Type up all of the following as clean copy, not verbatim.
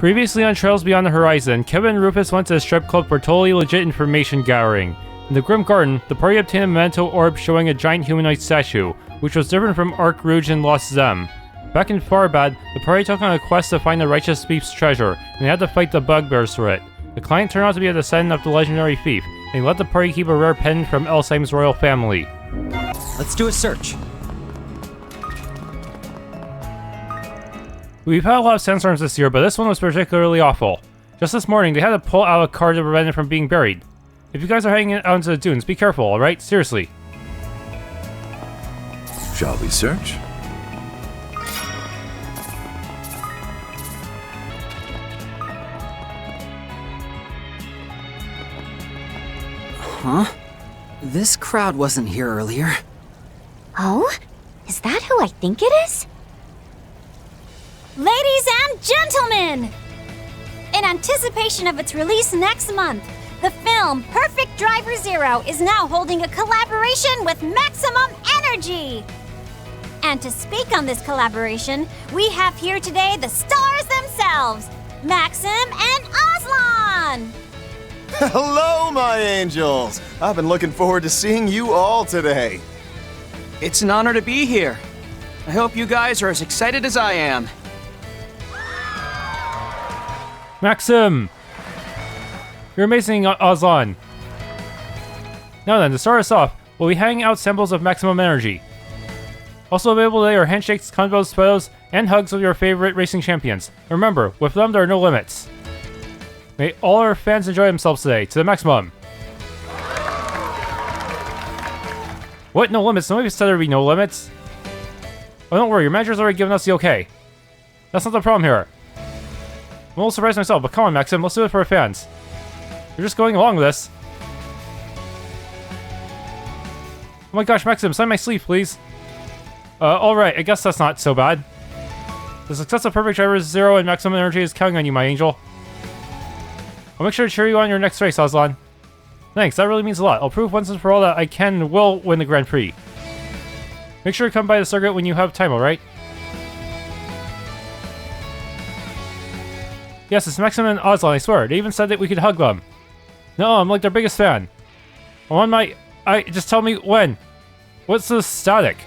Previously on Trails Beyond the Horizon, Kevin and Rufus went to a strip club for totally legit information gathering. In the Grim Garten, the party obtained a memento orb showing a giant humanoid statue, which was different from Arkride and Lost Zem. Back in Tharbad, the party took on a quest to find the Righteous Thief's treasure, and they had to fight the bugbears for it. The client turned out to be a descendant of the legendary thief, and he let the party keep a rare pendant from Elsaim's royal family. Let's do a search. We've had a lot of sandstorms this year, but this one was particularly awful. Just this morning, they had to pull out a car to prevent it from being buried. If you guys are heading out into the dunes, be careful, alright? Seriously. Shall we search? Huh? This crowd wasn't here earlier. Oh? Is that who I think it is? Ladies and gentlemen! In anticipation of its release next month, the film Perfect Driver Zero is now holding a collaboration with Maximum Energy! And to speak on this collaboration, we have here today the stars themselves, Maxim and Aslan! Hello, my angels! I've been looking forward to seeing you all today. It's an honor to be here. I hope you guys are as excited as I am. Maxim! You're amazing, Aslan. Now then, to start us off, we'll be handing out samples of Maximum Energy. Also available today are handshakes, convos, photos, and hugs of your favorite racing champions. Remember, with them there are no limits. May all our fans enjoy themselves today, to the maximum. What? No limits? Nobody said there'd be no limits. Oh, don't worry, your manager's already given us the okay. That's not the problem here. I'm a little surprised myself, but come on, Maxim, let's do it for our fans. You're just going along with this. Oh my gosh, Maxim, sign my sleeve, please. Alright, I guess that's not so bad. The success of Perfect Driver Zero and Maximum Energy is counting on you, my angel. I'll make sure to cheer you on your next race, Aslan. Thanks, that really means a lot. I'll prove once and for all that I can and will win the Grand Prix. Make sure to come by the circuit when you have time, alright? Yes, it's Maxim and Aslan, I swear. They even said that we could hug them. No, I'm like their biggest fan. Just tell me when. What's the static?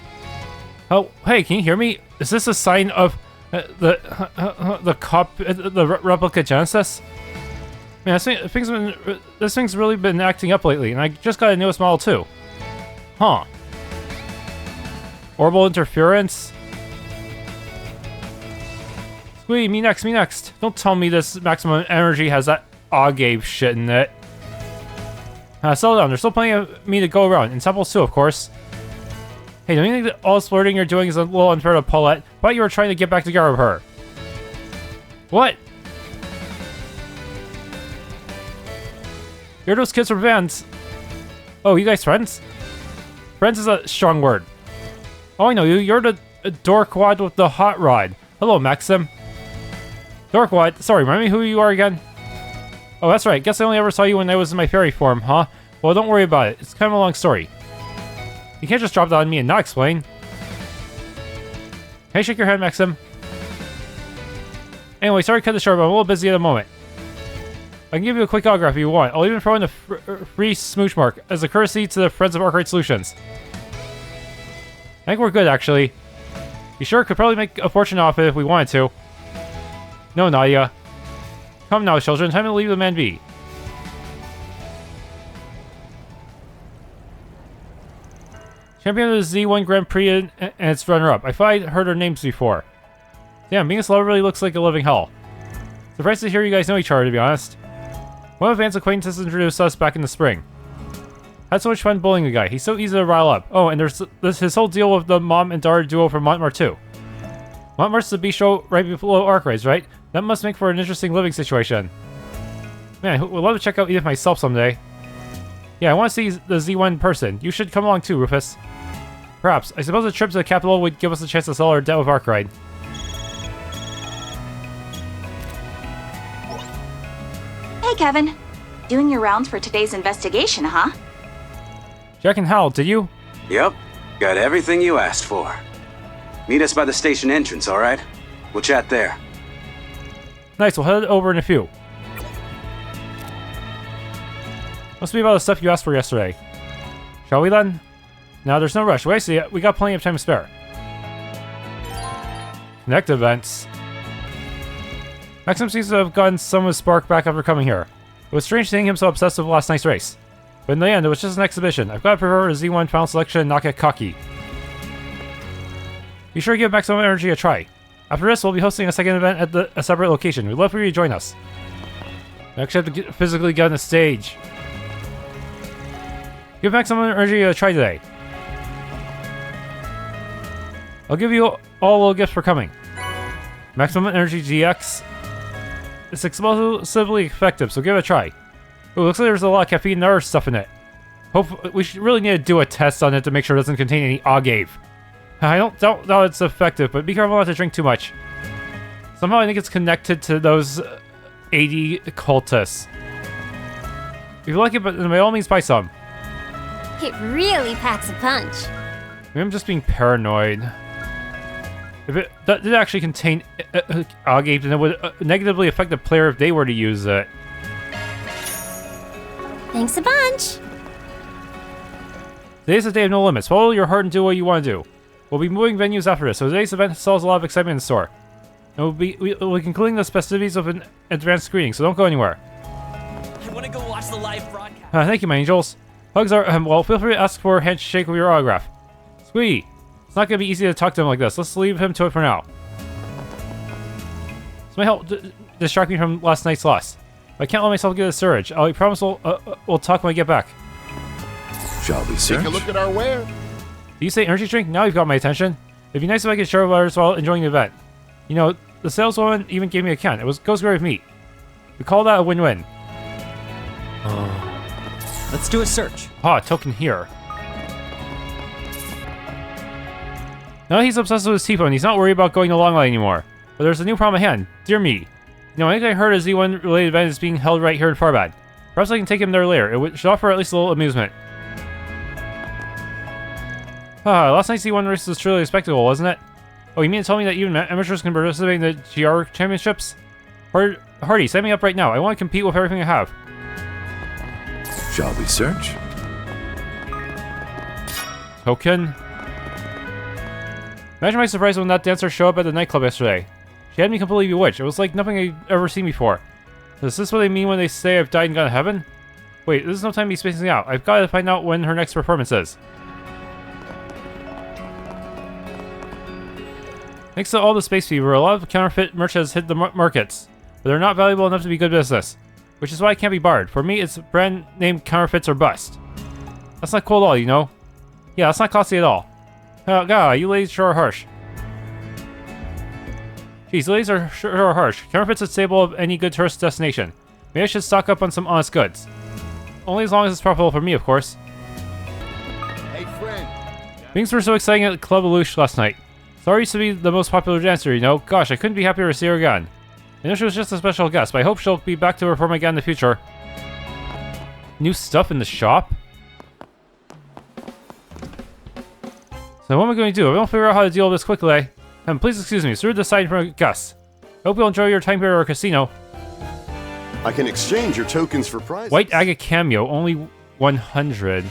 Oh, hey, can you hear me? Is this a sign of the replica Genesis? Man, this thing's really been acting up lately, and I just got a newest model too. Huh. Orbital interference? Squee, me next. Don't tell me this Maximum Energy has that Agave shit in it. Settle down, there's still plenty of me to go around, and samples too, of course. Hey, don't you think that all this flirting you're doing is a little unfair to Paulette? I thought you were trying to get back together with her. What? You're those kids from Vans. Oh, you guys friends? Friends is a strong word. Oh, I know you. You're the dorkwad with the hot rod. Hello, Maxim. Dorkwad? Sorry, remind me who you are again? Oh, that's right. Guess I only ever saw you when I was in my fairy form, huh? Well, don't worry about it. It's kind of a long story. You can't just drop that on me and not explain. Hey, shake your hand, Maxim. Anyway, sorry to cut this short, but I'm a little busy at the moment. I can give you a quick autograph if you want. I'll even throw in a free smooch mark as a courtesy to the friends of Arkride Solutions. I think we're good, actually. You sure could probably make a fortune off it if we wanted to. No, Nadia. Come now, children. Time to leave the man be. Champion of the Z1 Grand Prix and its runner-up. I thought I'd heard her names before. Damn, being a celeb really looks like a living hell. Surprised to hear you guys know each other, to be honest. One of Van's acquaintances introduced us back in the spring. Had so much fun bullying the guy. He's so easy to rile up. Oh, and there's his whole deal with the mom and daughter duo from Montmar too. Montmar's the bistro right below Arkride's, right? That must make for an interesting living situation. Man, I would love to check out Edith myself someday. Yeah, I want to see the Z1 in person. You should come along too, Rufus. Perhaps. I suppose a trip to the capital would give us a chance to sell our debt with Arkride. Hey, Kevin. Doing your rounds for today's investigation, huh? Jack and Hal, did you? Yep. Got everything you asked for. Meet us by the station entrance, alright? We'll chat there. Nice, we'll head over in a few. Must be about the stuff you asked for yesterday. Shall we then? Now there's no rush. Wait, I see it. We got plenty of time to spare. Connect events. Maxim seems to have gotten some of his spark back after coming here. It was strange seeing him so obsessed with last night's race. But in the end, it was just an exhibition. I've got to prefer a Z1 final selection and not get cocky. Be sure to give Maximum Energy a try. After this, we'll be hosting a second event at a separate location. We'd love for you to join us. I actually have to physically get on the stage. Give Maximum Energy a try today. I'll give you all little gifts for coming. Maximum Energy GX. It's explosively effective, so give it a try. Ooh, looks like there's a lot of caffeine and other stuff in it. We should really need to do a test on it to make sure it doesn't contain any agave. I don't doubt that it's effective, but be careful not to drink too much. Somehow I think it's connected to those 80 cultists. If you like it, but by all means buy some. It really packs a punch. Maybe I'm just being paranoid. If it did actually contain agave, then it would negatively affect the player if they were to use it. Thanks a bunch. Today's a day of no limits. Follow your heart and do what you want to do. We'll be moving venues after this, so today's event sells a lot of excitement in the store. And we'll be concluding the festivities of an advanced screening, so don't go anywhere. I want to go watch the live broadcast. Thank you, my angels. Hugs are, well, feel free to ask for a handshake with your autograph. Squee, it's not going to be easy to talk to him like this. Let's leave him to it for now. This might help distract me from last night's loss. I can't let myself get a surge. I promise we'll talk when I get back. Shall we search? Take a look at our wear. Do you say energy drink? Now you've got my attention. It'd be nice if I could share with others while enjoying the event. You know, the saleswoman even gave me a can. It goes great with meat. We call that a win-win. Let's do a search. Ah, token here. Now he's obsessed with his T-phone. He's not worried about going the long line anymore. But there's a new problem at hand. Dear me. You know, I think I heard a Z1 related event is being held right here in Tharbad. Perhaps I can take him there later. It should offer at least a little amusement. Last night's Z1 race was truly a spectacle, wasn't it? Oh, you mean to tell me that even amateurs can participate in the GR championships? Hardy, set me up right now. I want to compete with everything I have. Shall we search? Token. Imagine my surprise when that dancer showed up at the nightclub yesterday. She had me completely bewitched. It was like nothing I'd ever seen before. Is this what they mean when they say I've died and gone to heaven? Wait, this is no time to be spacing out. I've got to find out when her next performance is. Thanks to all the space fever, a lot of counterfeit merch has hit the markets, but they're not valuable enough to be good business, which is why it can't be barred. For me, it's brand name counterfeits or bust. That's not cool at all, you know? Yeah, that's not costly at all. Oh, God, you ladies sure are harsh. Geez, ladies are sure harsh. Counterfeits a staple of any good tourist destination. Maybe I should stock up on some honest goods. Only as long as it's profitable for me, of course. Hey, friend. Things were so exciting at Club TLOH last night. Star used to be the most popular dancer, you know. Gosh, I couldn't be happier to see her again. I know she was just a special guest, but I hope she'll be back to perform again in the future. New stuff in the shop? So what am I going to do? I won't figure out how to deal with this quickly. And please excuse me, it's rude to decide for a guest. I hope you'll enjoy your time here at our casino. I can exchange your tokens for prizes. White agate cameo, only 100.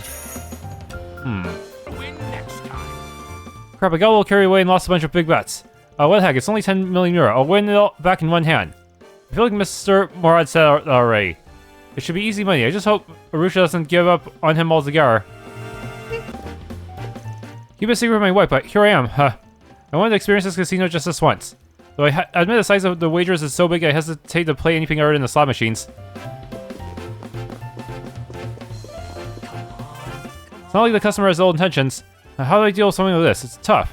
Crap, I got a little carried away and lost a bunch of big bets. What the heck, it's only 10 million euro. I'll win it all back in one hand. I feel like Mr. Morad said already. It should be easy money. I just hope Arusha doesn't give up on him altogether. Keep it a secret from my wife, but here I am. I wanted to experience this casino just this once. Though I admit the size of the wagers is so big I hesitate to play anything other than the slot machines. It's not like the customer has ill intentions. How do I deal with something like this? It's tough.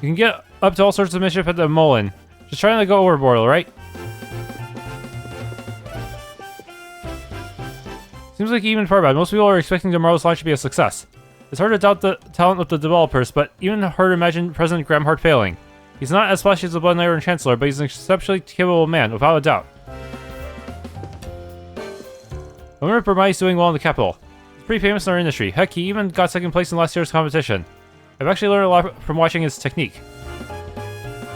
You can get up to all sorts of mischief at the Mullen. Just try not to go overboard, alright? Seems like even Tharbad, most people are expecting tomorrow's launch to be a success. It's hard to doubt the talent of the developers, but even hard to imagine President Gramhart failing. He's not as flashy as the Blood Iron Chancellor, but he's an exceptionally capable man, without a doubt. I wonder if Burmai's doing well in the capital. He's pretty famous in our industry. Heck, he even got second place in last year's competition. I've actually learned a lot from watching his technique.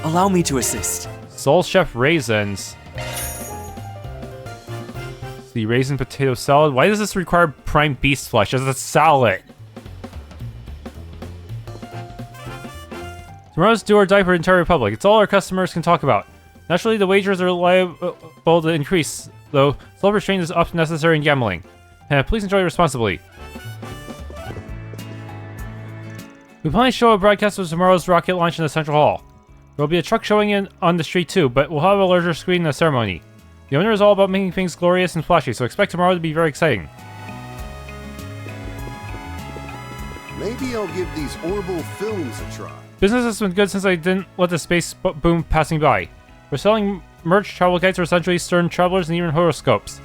Allow me to assist. Soul Chef raisins. The raisin potato salad. Why does this require prime beast flesh as a salad? Tomorrow's do or die for the entire Republic. It's all our customers can talk about. Naturally, the wagers are liable to increase, though self-restraint is often necessary in gambling. Please enjoy responsibly. We plan to show a broadcast of tomorrow's rocket launch in the Central Hall. There will be a truck showing in on the street too, but we'll have a larger screen in the ceremony. The owner is all about making things glorious and flashy, so expect tomorrow to be very exciting. Maybe I'll give these orbital films a try. Business has been good since I didn't let the space boom passing by. We're selling merch, travel guides for Central Eastern travelers, and even horoscopes.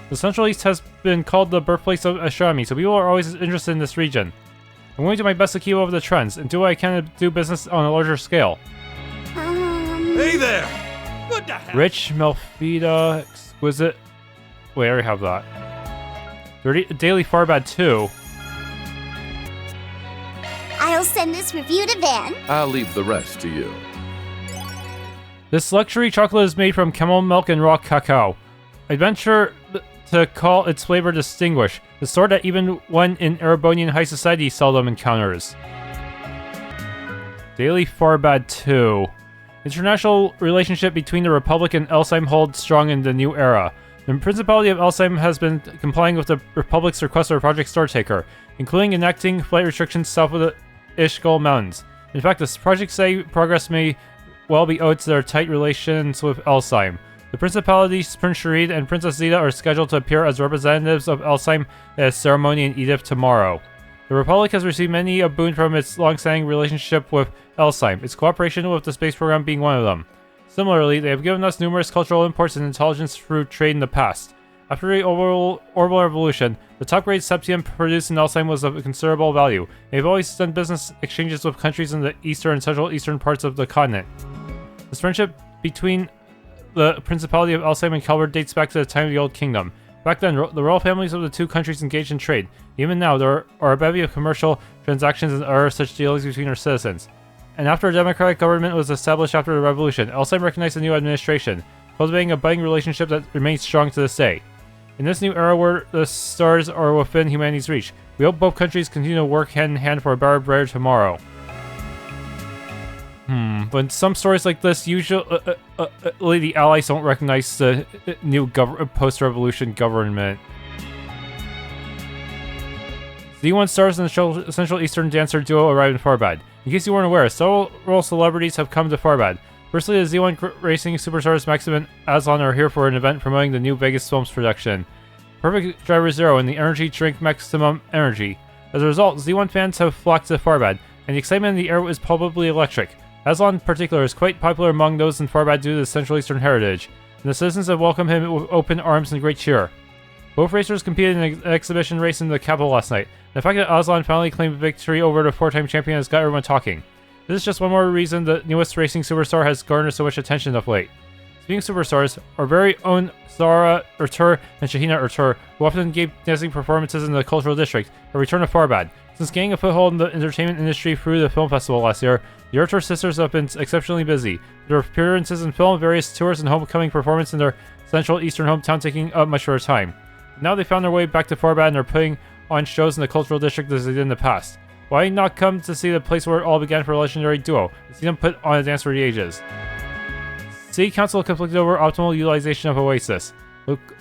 The Central East has been called the birthplace of astronomy, so people are always interested in this region. I'm going to do my best to keep up with the trends, and do what I can to do business on a larger scale. Hey there! Good to have. Rich, Melfida, exquisite. Wait, I already have that. Daily Tharbad 2. I'll send this review to Van. I'll leave the rest to you. This luxury chocolate is made from camel milk and raw cacao. I venture to call its flavor distinguished, the sort that even one in Erebonian high society seldom encounters. Daily Tharbad 2. International relationship between the Republic and Elsheim holds strong in the new era. The Principality of Elsheim has been complying with the Republic's request for Project Startaker, including enacting flight restrictions south of the Ishgal Mountains. In fact, this project say progress may well be owed to their tight relations with Elsheim. The Principalities, Prince Sharid and Princess Zeta are scheduled to appear as representatives of Elsheim at a ceremony in Edith tomorrow. The Republic has received many a boon from its long-standing relationship with Elsheim, its cooperation with the space program being one of them. Similarly, they have given us numerous cultural imports and intelligence through trade in the past. After the Orbital Revolution, the top-grade Sept-Terrion produced in Elsheim was of considerable value. They've always done business exchanges with countries in the eastern and central eastern parts of the continent. This friendship between the Principality of Elsheim and Calvard dates back to the time of the Old Kingdom. Back then, the royal families of the two countries engaged in trade. Even now, there are a bevy of commercial transactions and other such dealings between our citizens. And after a democratic government was established after the revolution, Elsheim recognized the new administration, cultivating a budding relationship that remains strong to this day. In this new era where the stars are within humanity's reach, we hope both countries continue to work hand in hand for a better, brighter tomorrow. But some stories like this, usually the Allies don't recognize the new post-revolution government. Z1 stars and the Central Eastern dancer duo arrived in Tharbad. In case you weren't aware, several celebrities have come to Tharbad. Firstly, the Z1 racing superstars Maxim and Aslan are here for an event promoting the new Vegas Films production, Perfect Driver Zero, and the energy drink Maximum Energy. As a result, Z1 fans have flocked to Tharbad, and the excitement in the air is probably electric. Aslan in particular is quite popular among those in Tharbad due to his Central Eastern heritage, and the citizens have welcomed him with open arms and great cheer. Both racers competed in an exhibition race in the capital last night. The fact that Aslan finally claimed victory over the four-time champion has got everyone talking. This is just one more reason the newest racing superstar has garnered so much attention of late. Speaking of superstars, our very own Zara Ertur and Shahina Ertur, who often gave dancing performances in the cultural district, have returned to Tharbad. Since gaining a foothold in the entertainment industry through the film festival last year, the Ertur sisters have been exceptionally busy. Their appearances in film, various tours, and homecoming performance in their Central Eastern hometown taking up much of their time. Now they found their way back to Tharbad and are putting on shows in the cultural district as they did in the past. Why not come to see the place where it all began for a legendary duo, and see them put on a dance for the ages? City Council conflicted over optimal utilization of Oasis.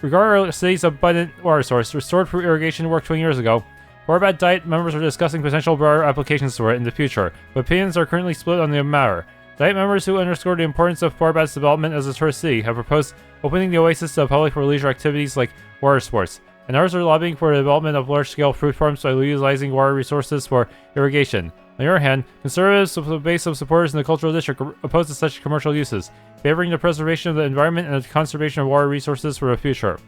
Regarding our city's abundant water source, restored through irrigation work 20 years ago, Tharbad Diet members are discussing potential broader applications for it in the future, but opinions are currently split on the matter. Diet members who underscore the importance of Tharbad's development as a tourist city have proposed opening the Oasis to the public for leisure activities like water sports, and others are lobbying for the development of large-scale fruit farms by utilizing water resources for irrigation. On the other hand, conservatives with a base of supporters in the cultural district are opposed to such commercial uses, favoring the preservation of the environment and the conservation of water resources for the future.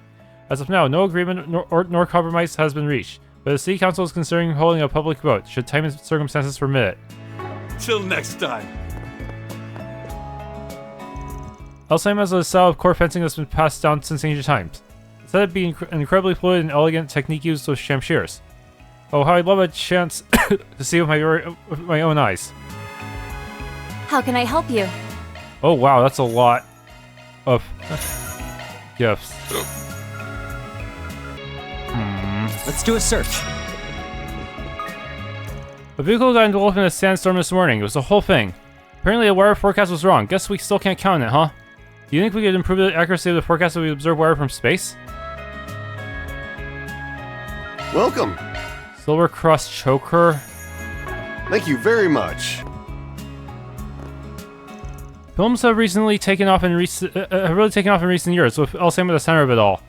As of now, no agreement nor compromise has been reached, but the City Council is considering holding a public vote, should time and circumstances permit it. Till next time. Elsheim has a style of core fencing that's been passed down since ancient times. Instead of being an incredibly fluid and elegant technique used with shamshirs. Oh, how I'd love a chance to see with my own eyes. How can I help you? Oh wow, that's a lot of gifts. Let's do a search. The vehicle got engulfed in a sandstorm this morning. It was the whole thing. Apparently the weather forecast was wrong. Guess we still can't count on it, huh? Do you think we could improve the accuracy of the forecast if we observe weather from space? Welcome. Silver Cross Choker. Thank you very much. Films have recently taken off in recent years, with Alzheimer's at the center of it all.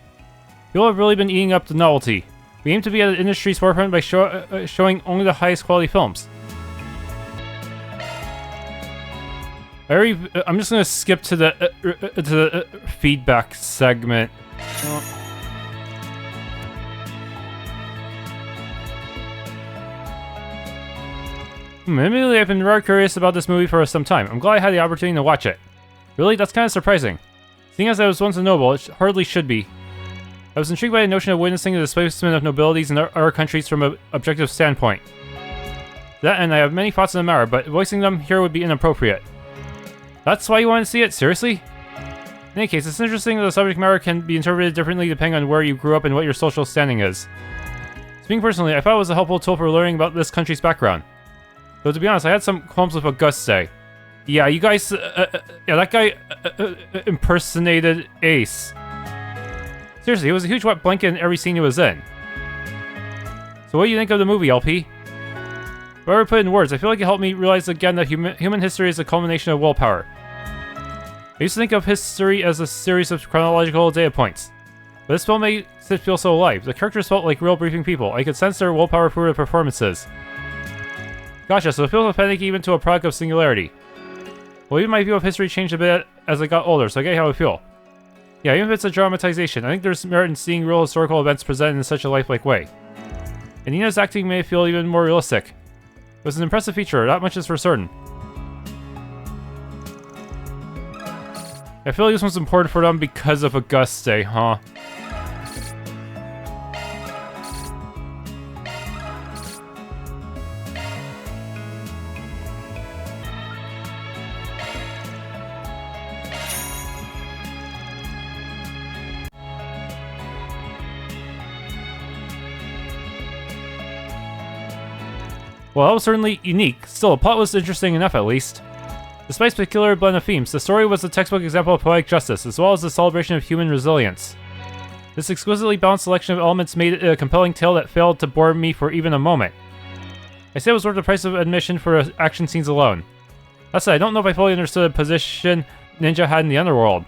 People have really been eating up the novelty. We aim to be at the industry's forefront by showing only the highest quality films. I'm just gonna skip to the feedback segment. Admittedly, I've been very curious about this movie for some time. I'm glad I had the opportunity to watch it. Really, that's kind of surprising. Seeing as I was once a noble, it hardly should be. I was intrigued by the notion of witnessing the displacement of nobilities in other countries from an objective standpoint. That and I have many thoughts on the matter, but voicing them here would be inappropriate. That's why you want to see it? Seriously? In any case, it's interesting that the subject matter can be interpreted differently depending on where you grew up and what your social standing is. Speaking personally, I thought it was a helpful tool for learning about this country's background. Though to be honest, I had some qualms with what Gus say. Yeah, you guys, that guy impersonated Ace. Seriously, it was a huge wet blanket in every scene he was in. So what do you think of the movie, LP? If I were to put it in words, I feel like it helped me realize again that human history is a culmination of willpower. I used to think of history as a series of chronological data points. But this film makes it feel so alive. The characters felt like real briefing people. I could sense their willpower through their performances. Gotcha, so it feels authentic even to a product of singularity. Well, even my view of history changed a bit as I got older, so I get how I feel. Yeah, even if it's a dramatization, I think there's merit in seeing real historical events presented in such a lifelike way. And Nina's acting made it feel even more realistic. It was an impressive feature, that much is for certain. I feel like this one's important for them because of Auguste, huh? Well, that was certainly unique. Still, the plot was interesting enough at least. Despite its peculiar blend of themes, the story was a textbook example of poetic justice, as well as the celebration of human resilience. This exquisitely balanced selection of elements made it a compelling tale that failed to bore me for even a moment. I say it was worth the price of admission for action scenes alone. That said, I don't know if I fully understood the position ninja had in the underworld.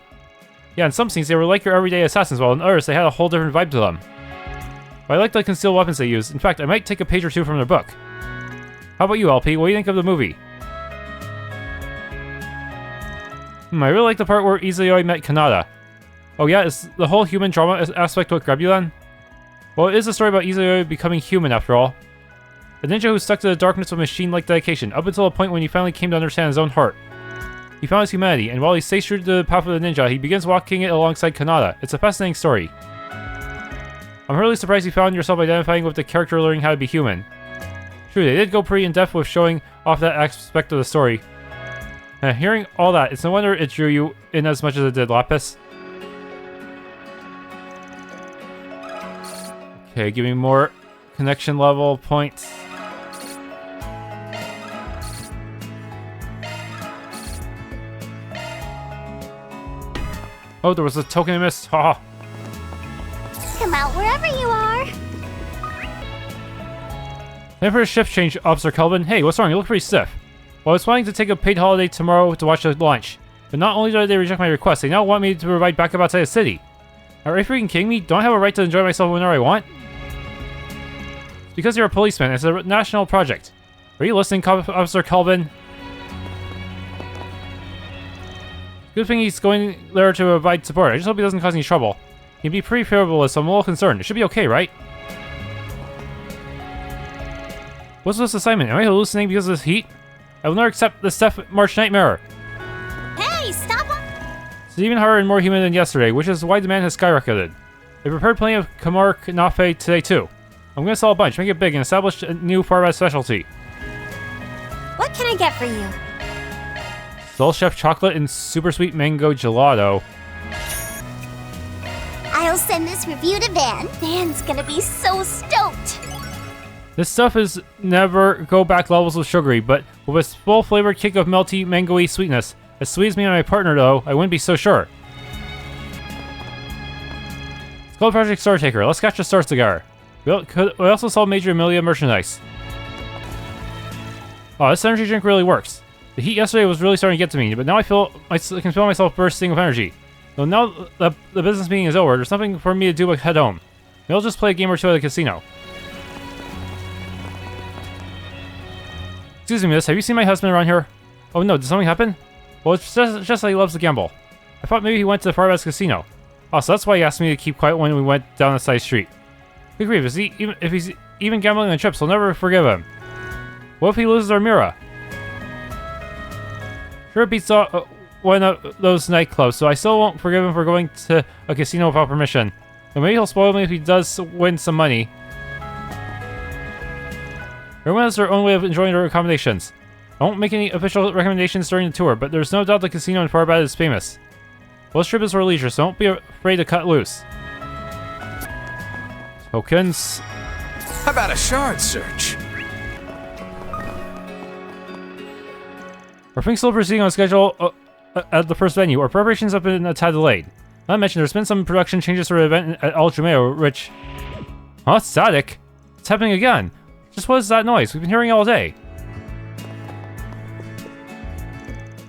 Yeah, in some scenes they were like your everyday assassins, while in others they had a whole different vibe to them. But I liked the concealed weapons they used. In fact, I might take a page or two from their book. How about you, LP? What do you think of the movie? I really like the part where Izayoi met Kanata. Oh yeah, is the whole human drama aspect what grabbed you then? Well, it is a story about Izayoi becoming human after all. A ninja who stuck to the darkness with machine-like dedication, up until a point when he finally came to understand his own heart. He found his humanity, and while he stays true to the path of the ninja, he begins walking it alongside Kanata. It's a fascinating story. I'm really surprised you found yourself identifying with the character learning how to be human. True, they did go pretty in-depth with showing off that aspect of the story. And hearing all that, it's no wonder it drew you in as much as it did Lapis. Okay, give me more connection level points. Oh, there was a token I missed. Haha. Come out wherever you are. Time for a shift change, Officer Calvin. Hey, what's wrong? You look pretty stiff. Well, I was planning to take a paid holiday tomorrow to watch the launch. But not only did they reject my request, they now want me to provide backup outside the city. Are you freaking kidding me? Don't I have a right to enjoy myself whenever I want? It's because you're a policeman. It's a national project. Are you listening, Officer Calvin? Good thing he's going there to provide support. I just hope he doesn't cause any trouble. He'd be pretty favorable, so I'm a little concerned. It should be okay, right? What's this assignment? Am I hallucinating because of this heat? I will never accept this Death March nightmare. Hey, stop him! It's even harder and more human than yesterday, which is why demand has skyrocketed. I prepared plenty of Kamar Knafe today too. I'm gonna sell a bunch, make it big, and establish a new Tharbad specialty. What can I get for you? Soul Chef chocolate and super sweet mango gelato. I'll send this review to Van. Van's gonna be so stoked. This stuff is never go back levels with sugary, but with a full flavored kick of melty, mango-y sweetness. As sweet as me and my partner, though, I wouldn't be so sure. It's called Project Star Taker. Let's catch a Star Cigar. We also saw Major Amelia merchandise. Oh, this energy drink really works. The heat yesterday was really starting to get to me, but now I can feel myself bursting with energy. So now that the business meeting is over, there's nothing for me to do but head home. Maybe I'll just play a game or two at the casino. Excuse me, miss, have you seen my husband around here? Oh no, did something happen? Well, it's just that he loves to gamble. I thought maybe he went to the Tharbad casino. Oh, so that's why he asked me to keep quiet when we went down the side street. Good grief, if he's even gambling on trips, I'll never forgive him. What if he loses Al-Jumeirah? Sure beats one of those nightclubs, so I still won't forgive him for going to a casino without permission. But maybe he'll spoil me if he does win some money. Everyone has their own way of enjoying their accommodations. I won't make any official recommendations during the tour, but there's no doubt the casino in Tharbad is famous. Well, this trip is for leisure, so don't be afraid to cut loose. Tokens. How about a shard search? Are things still proceeding on schedule at the first venue? Our preparations have been a tad delayed. Not to mention, there's been some production changes for the event at Al-Jumeirah, which... Huh? Static? It's happening again. Just what is that noise? We've been hearing it all day.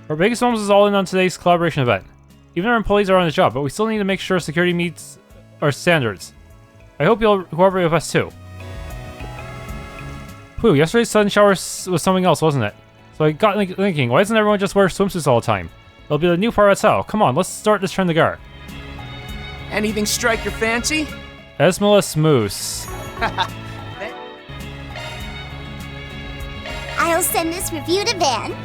Our biggest focus is all in on today's collaboration event. Even our employees are on the job, but we still need to make sure security meets our standards. I hope you'll cooperate with us too. Whew, yesterday's sudden shower was something else, wasn't it? So I got thinking, why doesn't everyone just wear swimsuits all the time? It'll be the new Tharbad style. Come on, let's start this trend to gar. Anything strike your fancy? Esmalus Moose. I'll send this review to Van.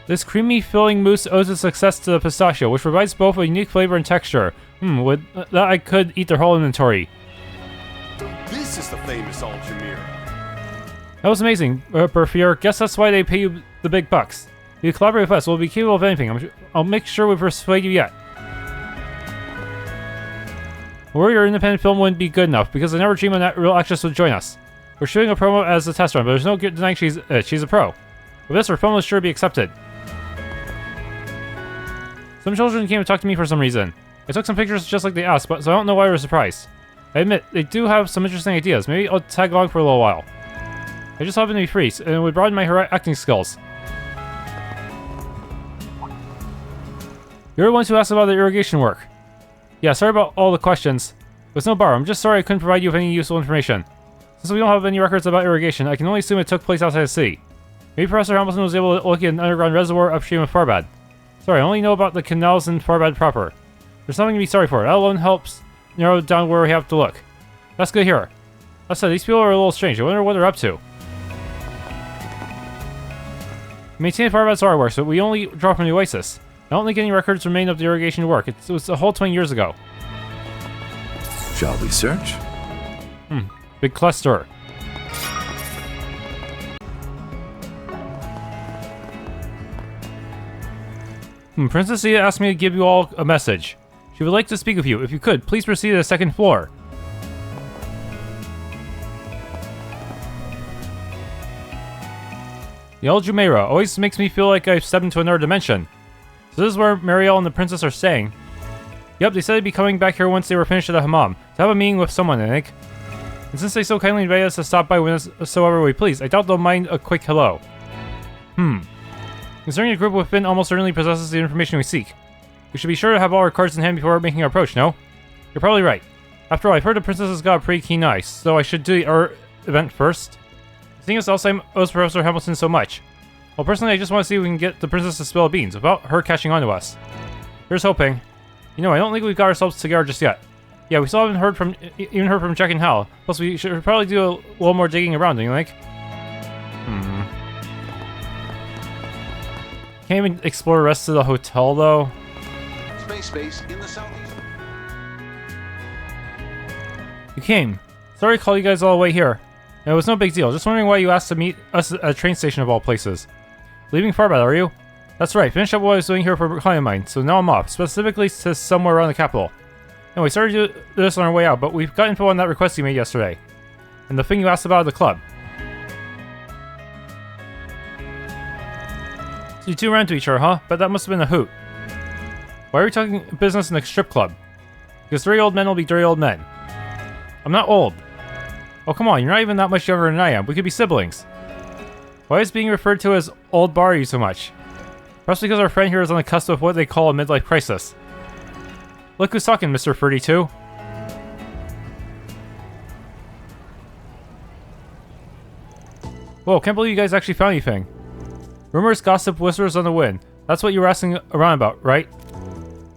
This creamy filling mousse owes its success to the pistachio, which provides both a unique flavor and texture. With that I could eat their whole inventory. This is the famous Al-Jumeirah. That was amazing, Perfir. Guess that's why they pay you the big bucks. If you collaborate with us, we'll be capable of anything. I'll make sure we persuade you yet. Worry your independent film wouldn't be good enough, because I never dreamed that real actress would join us. We're shooting a promo as a test run, but there's no denying she's a pro. With this, her film will sure be accepted. Some children came to talk to me for some reason. I took some pictures just like they asked, but so I don't know why they were surprised. I admit, they do have some interesting ideas. Maybe I'll tag along for a little while. I just happen to be free, and it would broaden my acting skills. You're the ones who asked about the irrigation work. Yeah, sorry about all the questions. With no bar, I'm just sorry I couldn't provide you with any useful information. Since we don't have any records about irrigation, I can only assume it took place outside the city. Maybe Professor Hamilton was able to look at an underground reservoir upstream of Tharbad. Sorry, I only know about the canals in Tharbad proper. There's nothing to be sorry for. That alone helps narrow down where we have to look. That's good here. That said, these people are a little strange. I wonder what they're up to. We maintain Tharbad's artwork, so we only draw from the Oasis. I don't think any records remain of the irrigation work. It was a whole 20 years ago. Shall we search? Big cluster. Princess Zia asked me to give you all a message. She would like to speak with you. If you could, please proceed to the second floor. The Al-Jumeirah always makes me feel like I've stepped into another dimension. So this is where Marielle and the princess are staying. Yep, they said they'd be coming back here once they were finished at the hammam, to have a meeting with someone, I think. And since they so kindly invited us to stop by whenever we please, I doubt they'll mind a quick hello. Concerning a group within almost certainly possesses the information we seek. We should be sure to have all our cards in hand before making our approach, no? You're probably right. After all, I've heard the princess has got a pretty keen eye, so I should do our event first. Seeing as Alzheimer owes Professor Hamilton so much. Well, personally, I just want to see if we can get the princess to spill beans without her catching on to us. Here's hoping. You know, I don't think we've got ourselves together just yet. Yeah, we still haven't heard from Jack and Hal. Plus, we should probably do a little more digging around, don't you think? Can't even explore the rest of the hotel, though. Space in the southeast. You came. Sorry to call you guys all the way here. And it was no big deal. Just wondering why you asked to meet us at a train station of all places. Leaving Tharbad, are you? That's right. Finished up what I was doing here for a client of mine, so now I'm off. Specifically to somewhere around the capital. Anyway, sorry to do this on our way out, but we've got info on that request you made yesterday. And the thing you asked about at the club. So you two ran to each other, huh? But that must have been a hoot. Why are we talking business in a strip club? Because dirty old men will be dirty old men. I'm not old. Oh, come on, you're not even that much younger than I am. We could be siblings. Why is being referred to as old bother you so much? Perhaps because our friend here is on the cusp of what they call a midlife crisis. Look who's talking, Mr. 32. Whoa, can't believe you guys actually found anything. Rumors, gossip, whispers on the wind. That's what you were asking around about, right?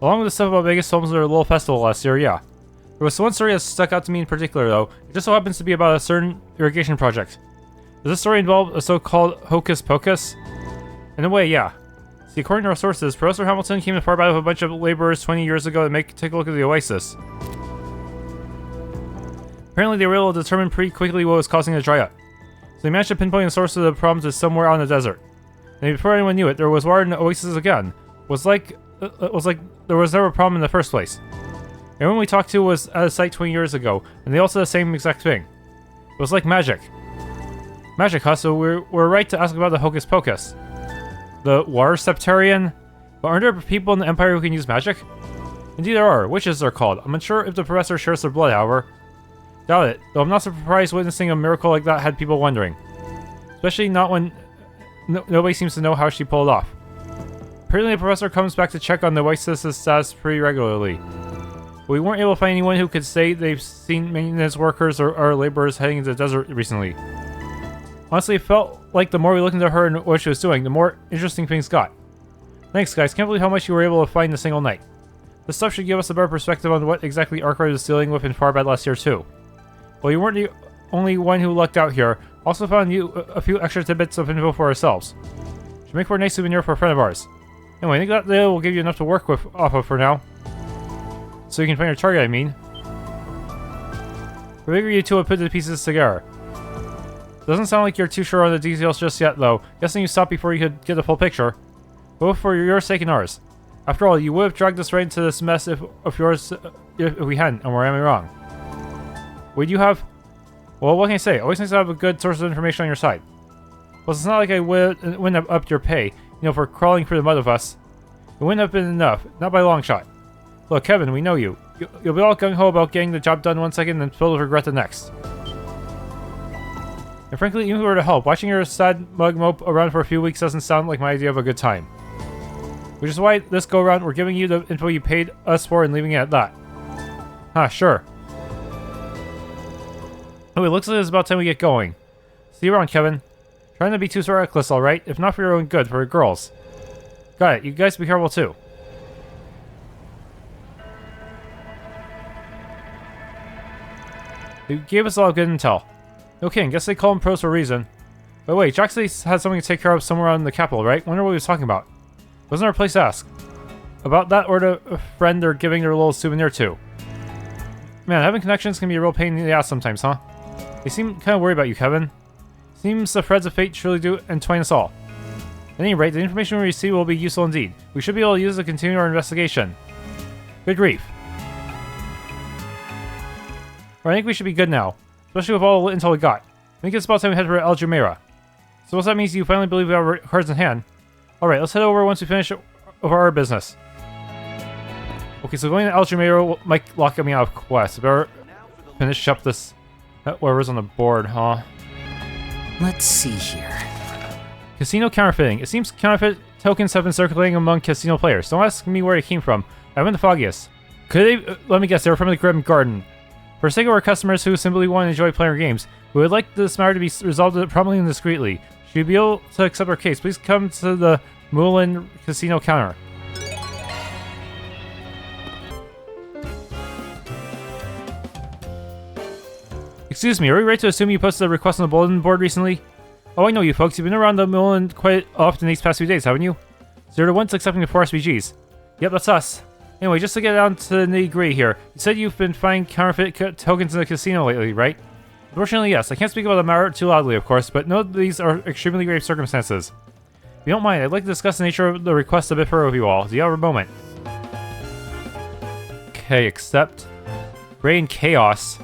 Along with the stuff about Vegas films at their little festival last year, yeah. There was one story that stuck out to me in particular, though. It just so happens to be about a certain irrigation project. Does this story involve a so-called hocus pocus? In a way, yeah. See, according to our sources, Professor Hamilton came to Tharbad with a bunch of laborers 20 years ago to take a look at the oasis. Apparently, they were able to determine pretty quickly what was causing it to dry up. So they managed to pinpoint the source of the problems as somewhere out in the desert. And before anyone knew it, there was water in the oasis again. It was like there was never a problem in the first place. Everyone we talked to was at a site 20 years ago, and they all said the same exact thing. It was like magic. Magic, huh? So we're right to ask about the hocus pocus. The water Sept-Terrion? But aren't there people in the Empire who can use magic? Indeed there are. Witches are called. I'm unsure if the professor shares their blood, however. Doubt it, though I'm not surprised witnessing a miracle like that had people wondering. Especially not when nobody seems to know how she pulled it off. Apparently the professor comes back to check on the oasis' status pretty regularly. But we weren't able to find anyone who could say they've seen maintenance workers or laborers heading into the desert recently. Honestly, it felt like the more we looked into her and what she was doing, the more interesting things got. Thanks, guys. Can't believe how much you were able to find in a single night. This stuff should give us a better perspective on what exactly Arkride was dealing with in Tharbad last year, too. Well, you weren't the only one who lucked out here. Also found you a few extra tidbits of info for ourselves. Should make for a nice souvenir for a friend of ours. Anyway, I think that will give you enough to work with off of for now. So you can find your target, I mean. I figure you two would put the pieces together. Doesn't sound like you're too sure on the details just yet, though. Guessing you stopped before you could get the full picture. Both for your sake and ours. After all, you would have dragged us right into this mess if we hadn't, and where am I wrong? Would you have? Well, what can I say? Always nice to have a good source of information on your side. Plus, it's not like I wouldn't have upped your pay, for crawling through the mud of us. It wouldn't have been enough, not by a long shot. Look, Kevin, we know you. You'll be all gung-ho about getting the job done one second and filled with regret the next. And frankly, even if we were to help, watching your sad mug mope around for a few weeks doesn't sound like my idea of a good time. Which is why this go-around we're giving you the info you paid us for and leaving it at that. Huh, sure. Oh, it looks like it's about time we get going. See you around, Kevin. Trying to be too reckless, alright? If not for your own good, for the girls. Got it, you guys be careful too. They gave us all good intel. No kidding, guess they call them pros for a reason. But wait, Jackson had something to take care of somewhere out in the capital, right? Wonder what he was talking about. Wasn't there a place to ask? About that or the friend they're giving their little souvenir to? Man, having connections can be a real pain in the ass sometimes, huh? They seem kind of worried about you, Kevin. Seems the threads of fate truly do entwine us all. At any rate, the information we receive will be useful indeed. We should be able to use it to continue our investigation. Good grief. Well, I think we should be good now. Especially with all the intel we got. I think it's about time we head for Al-Jumeirah. So what that means, you finally believe we have our cards in hand. Alright, let's head over once we finish over our business. Okay, so going to Al-Jumeirah might lock me out of quests. Better finish up this whatever's on the board, huh? Let's see here. Casino counterfeiting. It seems counterfeit tokens have been circulating among casino players. Don't ask me where they came from. I haven't the foggiest. Could they, let me guess, they were from the Grim Garten. For the sake of our customers who simply want to enjoy playing our games, we would like this matter to be resolved promptly and discreetly. Should you be able to accept our case, please come to the Moulin Casino counter. Excuse me, are we right to assume you posted a request on the bulletin board recently? Oh, I know you folks. You've been around the Moulin quite often these past few days, haven't you? 0 to 1's accepting the 4 SPGs. Yep, that's us. Anyway, just to get down to the nitty-gritty here, you said you've been finding counterfeit tokens in the casino lately, right? Unfortunately, yes. I can't speak about the matter too loudly, of course, but note these are extremely grave circumstances. If you don't mind, I'd like to discuss the nature of the request a bit further with you all. Do you have a moment? Okay, accept. Rean Chaos.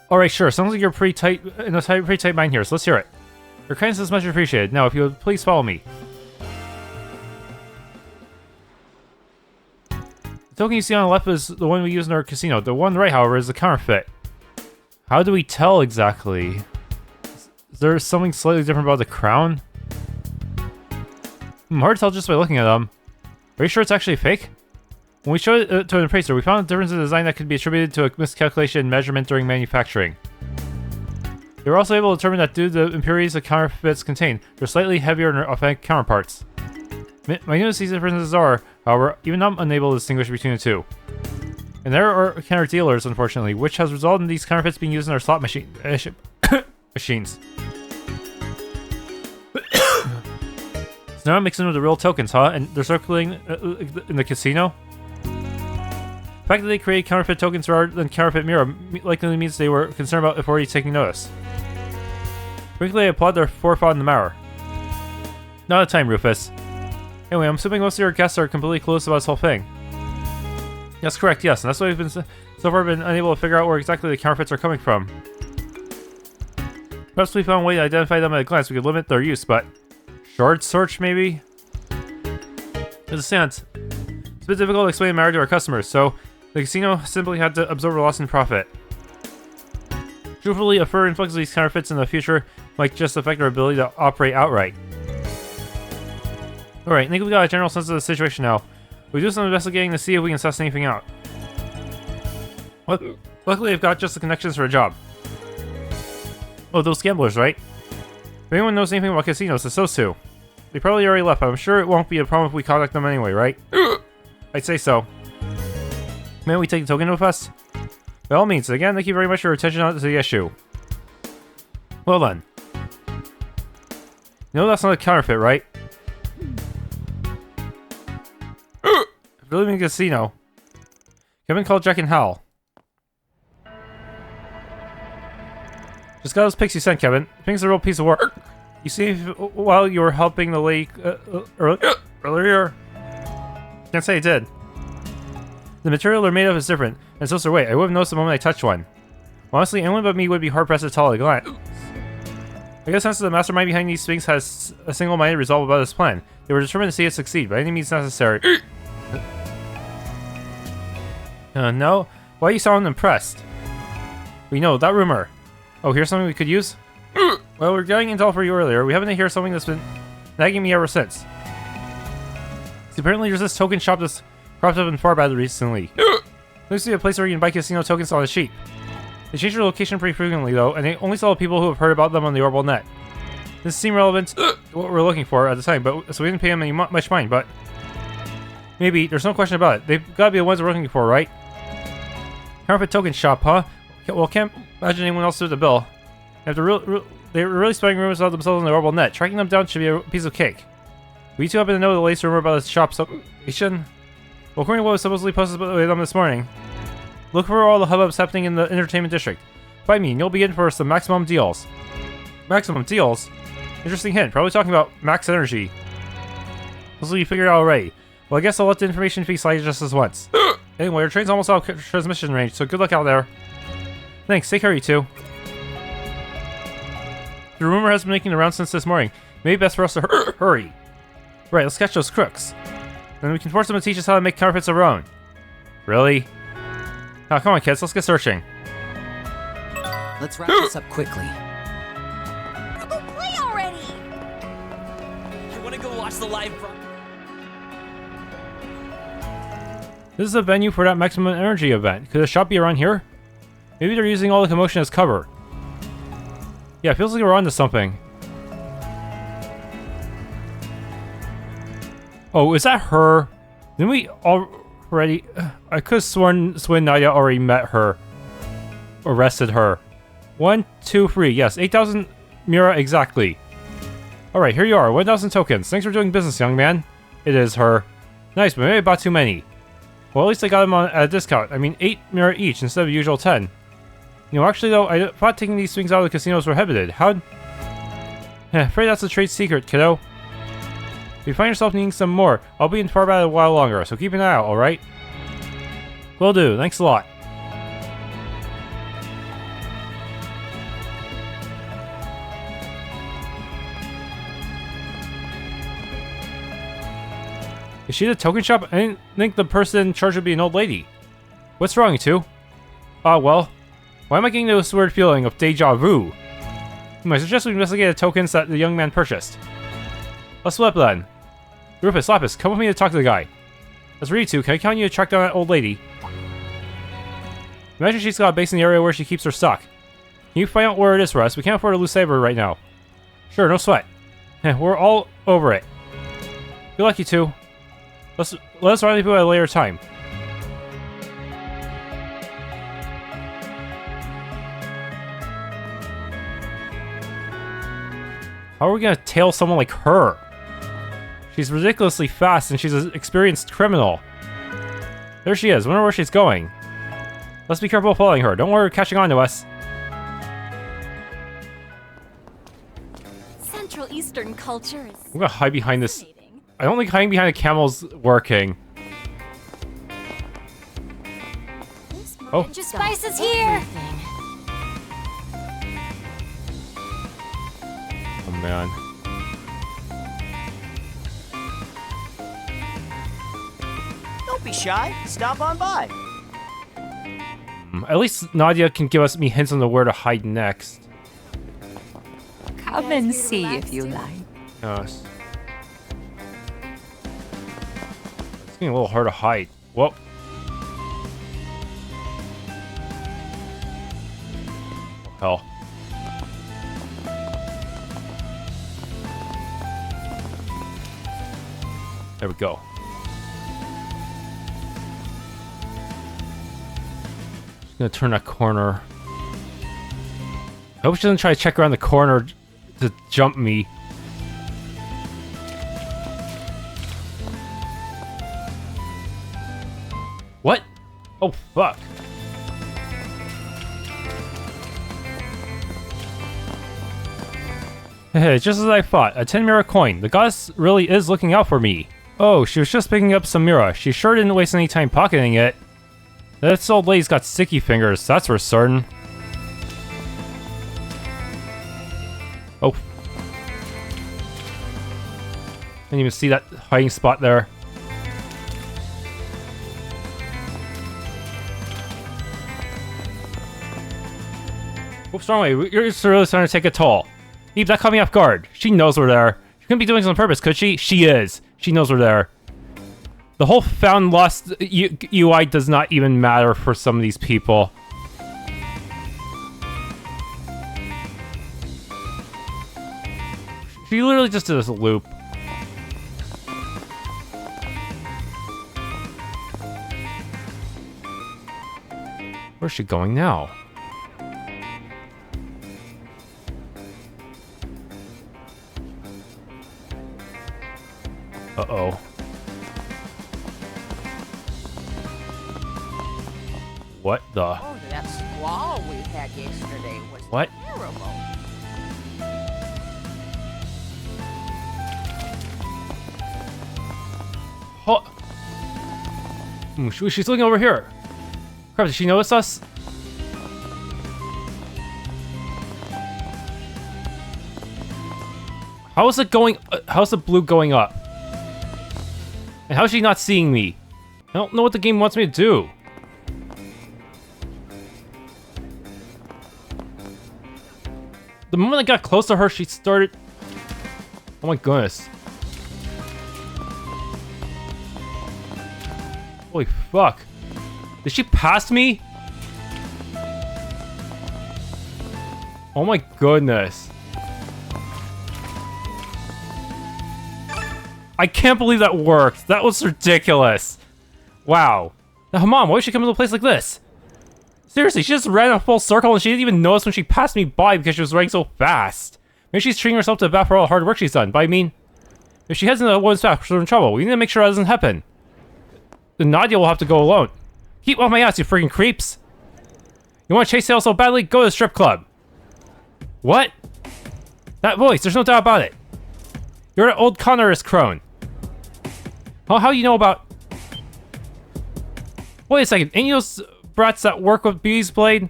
Alright, sure. Sounds like you're pretty tight in a pretty tight mind here, so let's hear it. Your kindness is much appreciated. Now, if you would please follow me. The token you see on the left is the one we use in our casino. The one on the right, however, is the counterfeit. How do we tell exactly? Is there something slightly different about the crown? Hard to tell just by looking at them. Are you sure it's actually fake? When we showed it to an appraiser, we found a difference in design that could be attributed to a miscalculation in measurement during manufacturing. They were also able to determine that due to the impurities the counterfeits contain, they're slightly heavier than their authentic counterparts. Minute these differences are, however, even I'm unable to distinguish between the two. And there are counter dealers, unfortunately, which has resulted in these counterfeits being used in our slot machines. So now I'm mixing with the real tokens, huh? And they're circling in the casino? The fact that they created counterfeit tokens rather than counterfeit mirror likely means they were concerned about authorities taking notice. Quickly, I applaud their forethought in the matter. Not a time, Rufus. Anyway, I'm assuming most of your guests are completely clueless about this whole thing. That's correct, yes, and that's why we've been so far been unable to figure out where exactly the counterfeits are coming from. Perhaps we found a way to identify them at a glance. We could limit their use, but short search maybe? There's a sense. It's a bit difficult to explain the matter to our customers, so the casino simply had to absorb a loss in profit. Truthfully, a further influx of these counterfeits in the future might just affect our ability to operate outright. Alright, I think we got a general sense of the situation now. We'll do some investigating to see if we can suss anything out. Luckily, I've got just the connections for a job. Oh, those gamblers, right? If anyone knows anything about casinos, it's those two. They probably already left, but I'm sure it won't be a problem if we contact them anyway, right? I'd say so. May we take the token with us? By all means, again, thank you very much for your attention to the issue. Well then. No, that's not a counterfeit, right? If you're leaving a casino. Kevin called Jack and Hal. Just got those pics you sent, Kevin. I think it's a real piece of work. You see, while you were helping the lady earlier? Can't say I did. The material they're made of is different, and so's their weight. I would have noticed the moment I touched one. Honestly, anyone but me would be hard-pressed to tell at a glance. I get a sense that the mastermind behind these things has a single-minded resolve about this plan. They were determined to see it succeed, by any means necessary. No? Why you sound impressed? We know, that rumor. Oh, here's something we could use? Well, we're getting intel for you earlier. We happen to hear something that's been nagging me ever since. See, apparently there's this token shop that's cropped up in Tharbad recently. Looks to be a place where you can buy casino tokens on the sheet. They change their location pretty frequently, though, and they only sell to people who have heard about them on the Ouroboros net. This seemed relevant to what we're looking for at the time, so we didn't pay them much mind, but maybe, there's no question about it. They've got to be the ones we're looking for, right? Counterfeit token shop, huh? Well, can't imagine anyone else did the bill. They're really spreading rumors about themselves on the Ouroboros net. Tracking them down should be a piece of cake. We too happen to know the latest rumor about this shop's location. Well, according to what was supposedly posted by them this morning, look for all the hubbubs happening in the entertainment district. Find me, and you'll be in for some maximum deals. Maximum deals? Interesting hint. Probably talking about max energy. Hopefully you figured it out already. Well, I guess I'll let the information feed slide just as once. Anyway, your train's almost out of transmission range, so good luck out there. Thanks, take care, you two. The rumor has been making the rounds since this morning. Maybe best for us to hurry. Right, let's catch those crooks. Then we can force them to teach us how to make counterfeits of our own. Really? Now, come on, kids, let's get searching. Let's wrap this up quickly. Go play already! I want to go watch the live broadcast. This is a venue for that maximum energy event. Could the shop be around here? Maybe they're using all the commotion as cover. Yeah, it feels like we're onto something. Oh, is that her? Didn't we already... I could have sworn Swin Nadia already met her. Arrested her. 1, 2, 3. Yes, 8,000 Mira exactly. Alright, here you are. 1,000 tokens. Thanks for doing business, young man. It is her. Nice, but maybe I bought too many. Well, at least I got them on at a discount. I mean, 8 mirror each instead of the usual 10. You know, actually though, I thought taking these things out of the casino was prohibited. How'd... afraid that's a trade secret, kiddo. If you find yourself needing some more, I'll be in Tharbad a while longer, so keep an eye out, alright? Will do, thanks a lot. Is she the token shop? I didn't think the person in charge would be an old lady. What's wrong, you two? Well, why am I getting this weird feeling of deja vu? I suggest we investigate the tokens that the young man purchased. Let's split up then. Rufus, Lapis, come with me to talk to the guy. As for you two, can I count on you to track down that old lady? Imagine she's got a base in the area where she keeps her stock. Can you find out where it is for us? We can't afford to lose Saber right now. Sure, no sweat. We're all over it. Good luck, you two. Let us rendezvous at a later time. How are we gonna tail someone like her? She's ridiculously fast and she's an experienced criminal. There she is. Wonder where she's going. Let's be careful following her. Don't worry catching on to us. Central Eastern culture is... I'm gonna hide behind this. I don't think hiding behind a camel's working. Oh. Just spice is here! Oh man. Don't be shy. Stop on by. At least Nadia can give me hints on where to hide next. Come and see if you like. Yes. It's getting a little hard to hide. Whoa. Oh, hell. There we go. Just gonna turn that corner. I hope she doesn't try to check around the corner to jump me. What? Oh, fuck. Hey, just as I thought, a 10 mirror coin. The goddess really is looking out for me. Oh, she was just picking up some mirror. She sure didn't waste any time pocketing it. This old lady's got sticky fingers, that's for certain. Oh. Didn't even see that hiding spot there. Whoops, wrong way. You're just really starting to take a toll. Eve, that caught me off guard. She knows we're there. She couldn't be doing this on purpose, could she? She is. She knows we're there. The whole found lost UI does not even matter for some of these people. She literally just did this loop. Where's she going now? Uh-oh. What the? Oh, that squall we had yesterday was what? terrible. She's looking over here. Crap, did she notice us? How is it going? How's the blue going up? And how is she not seeing me? I don't know what the game wants me to do. The moment I got close to her, she started... Oh my goodness. Holy fuck. Did she pass me? Oh my goodness. I can't believe that worked. That was ridiculous. Wow. Now, Mom, why would she come to a place like this? Seriously, she just ran a full circle and she didn't even notice when she passed me by because she was running so fast. Maybe she's treating herself to a bath for all the hard work she's done, but I mean, if she heads into the woman's bath, she's in trouble. We need to make sure that doesn't happen. Then Nadia will have to go alone. Keep off my ass, you freaking creeps! You want to chase sales so badly? Go to the strip club. What? That voice, there's no doubt about it. You're an old con artist crone. Oh, how do you know about... Wait a second, ain't you those brats that work with Bee's Blade?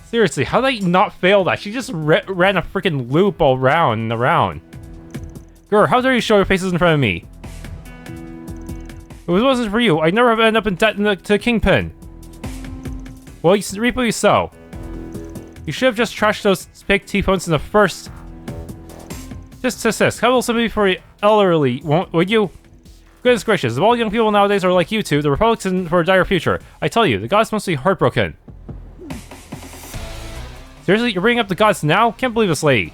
Seriously, how did I not fail that? She just ran a freaking loop all round and around. Girl, how dare you show your faces in front of me? If it wasn't for you, I'd never have ended up in debt to Kingpin. Well, you reap what you sow. You should have just trashed those fake T-phones in the first... Just have a little sympathy for the elderly, would you? Goodness gracious, if all young people nowadays are like you two, the Republic's in for a dire future. I tell you, the gods must be heartbroken. Seriously, you're bringing up the gods now? Can't believe this lady.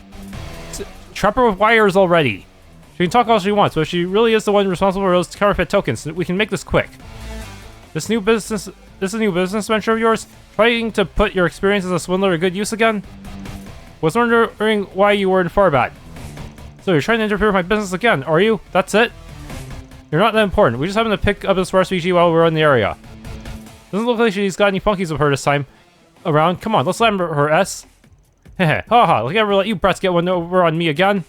Trap her with wires already. She can talk all she wants, but if she really is the one responsible for those counterfeit tokens, we can make this quick. This is a new business venture of yours? Trying to put your experience as a swindler to good use again? Was wondering why you were in Tharbad. So you're trying to interfere with my business again, are you? That's it? You're not that important. We just happened to pick up this RPG while we were in the area. Doesn't look like she's got any funkies with her this time around. Come on, let's let her S. Heh haha, like I ever let you brats get one over on me again.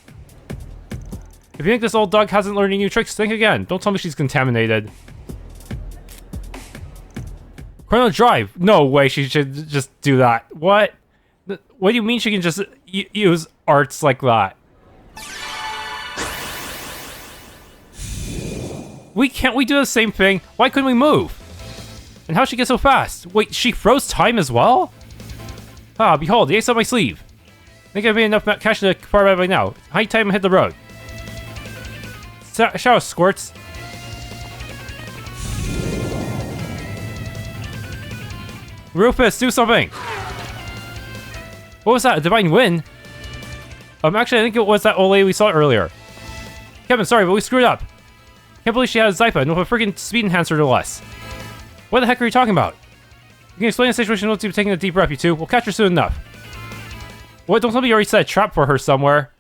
If you think this old dog hasn't learned any new tricks, think again. Don't tell me she's contaminated. Chrono Drive. No way she should just do that. What? What do you mean she can just use arts like that? Can't we do the same thing? Why couldn't we move? And how'd she get so fast? Wait, she froze time as well? Ah, behold, the ace on my sleeve. Think I've made enough cash to far away by now. High time to hit the road. Shower squirts. Rufus, do something! What was that? A divine win? Actually, I think it was that old lady we saw earlier. Kevin, sorry, but we screwed up. Can't believe she had a Zypha and with a freaking speed enhancer to less. What the heck are you talking about? You can explain the situation once you've taken a deep breath, you two. We'll catch her soon enough. What? Don't tell me you already set a trap for her somewhere.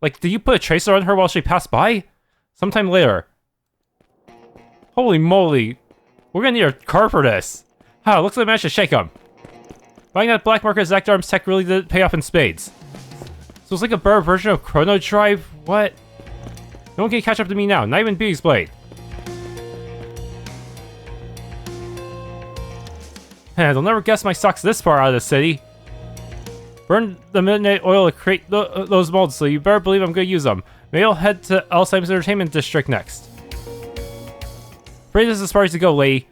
Like, did you put a tracer on her while she passed by? Sometime later. Holy moly. We're gonna need a car for this. Huh, looks like I managed to shake him. Buying that black market Zack Arms tech really did pay off in spades. So it's like a better version of Chrono Drive? What? No one can catch up to me now, not even Bee's Blade. They'll never guess my stock's this far out of the city. Burn the midnight oil to create those molds, so you better believe I'm gonna use them. Maybe I'll head to Alzheimer's Entertainment District next. Afraid this is as far as you go, lady.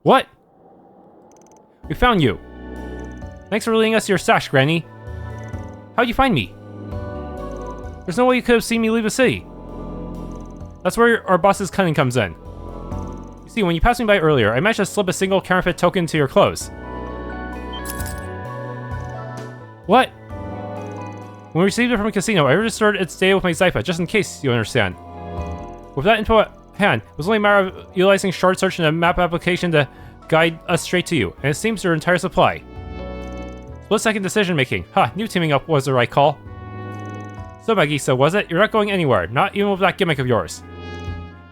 What? We found you. Thanks for leading us to your stash, Granny. How'd you find me? There's no way you could have seen me leave the city. That's where our boss's cunning comes in. You see, when you passed me by earlier, I managed to slip a single counterfeit token to your clothes. What? When we received it from a casino, I registered its data with my Zypha, just in case you understand. With that info at hand, it was only a matter of utilizing short search and a map application to guide us straight to you, and it seems your entire supply. Split-second decision-making. Ha, new teaming up was the right call. So, Magisa, was it? You're not going anywhere, not even with that gimmick of yours.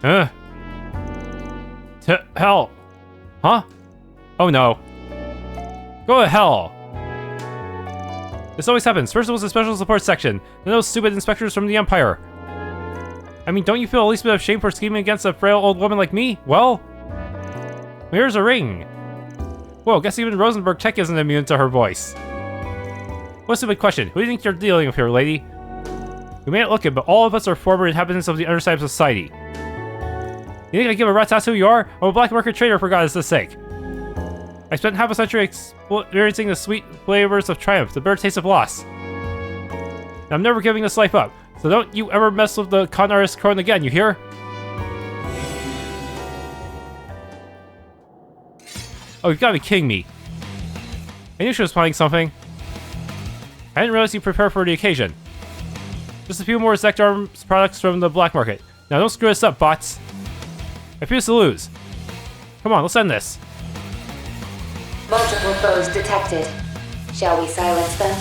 To hell. Huh? Oh no. Go to hell. This always happens. First it was the special support section, then those stupid inspectors from the Empire. I mean, don't you feel at least a bit of shame for scheming against a frail old woman like me? Well, here's a ring. Whoa, guess even Rosenberg Tech isn't immune to her voice. What a stupid question. Who do you think you're dealing with here, lady? We may not look it, but all of us are former inhabitants of the underside of society. You think I give a rat's ass who you are? I'm a black market trader, for God's sake. I spent half a century experiencing the sweet flavors of triumph, the bitter taste of loss. And I'm never giving this life up, so don't you ever mess with the con artist crone again, you hear? Oh, you've got to be kidding me. I knew she was planning something. I didn't realize you prepared for the occasion. Just a few more Zack Arms products from the black market. Now don't screw us up, bots. I refuse to lose. Come on, let's end this. Multiple foes detected. Shall we silence them?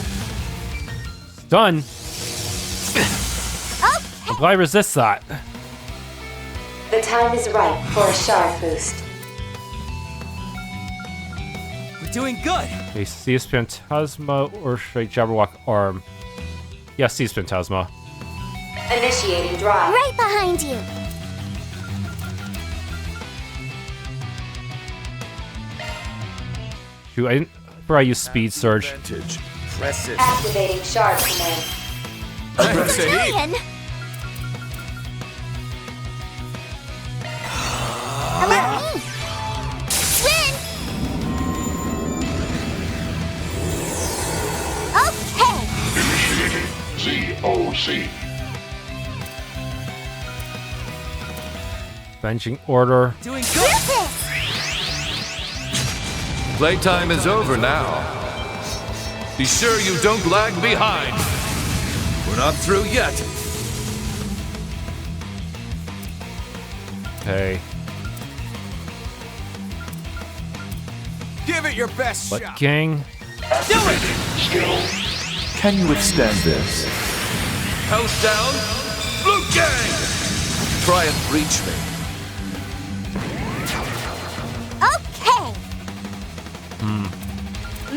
Done. I'm glad I resist that. The time is right for a shard boost. We're doing good. Okay, Seize Phantasma or should I Jabberwock Arm? Yeah, Seize Phantasma. Initiating drive. Right behind you. Shoot, I didn't. Before I use Speed Surge. Press it. Activating shard command. Press it. Ryan! Allow me! Swin! Okay! ZOC. Benching Order. Doing good. Playtime is over now. Be sure you don't lag behind. We're not through yet. Okay. Give it your best But shot. gang. Do it. Can you withstand this? House down. Blue gang! Try and reach me. Okay!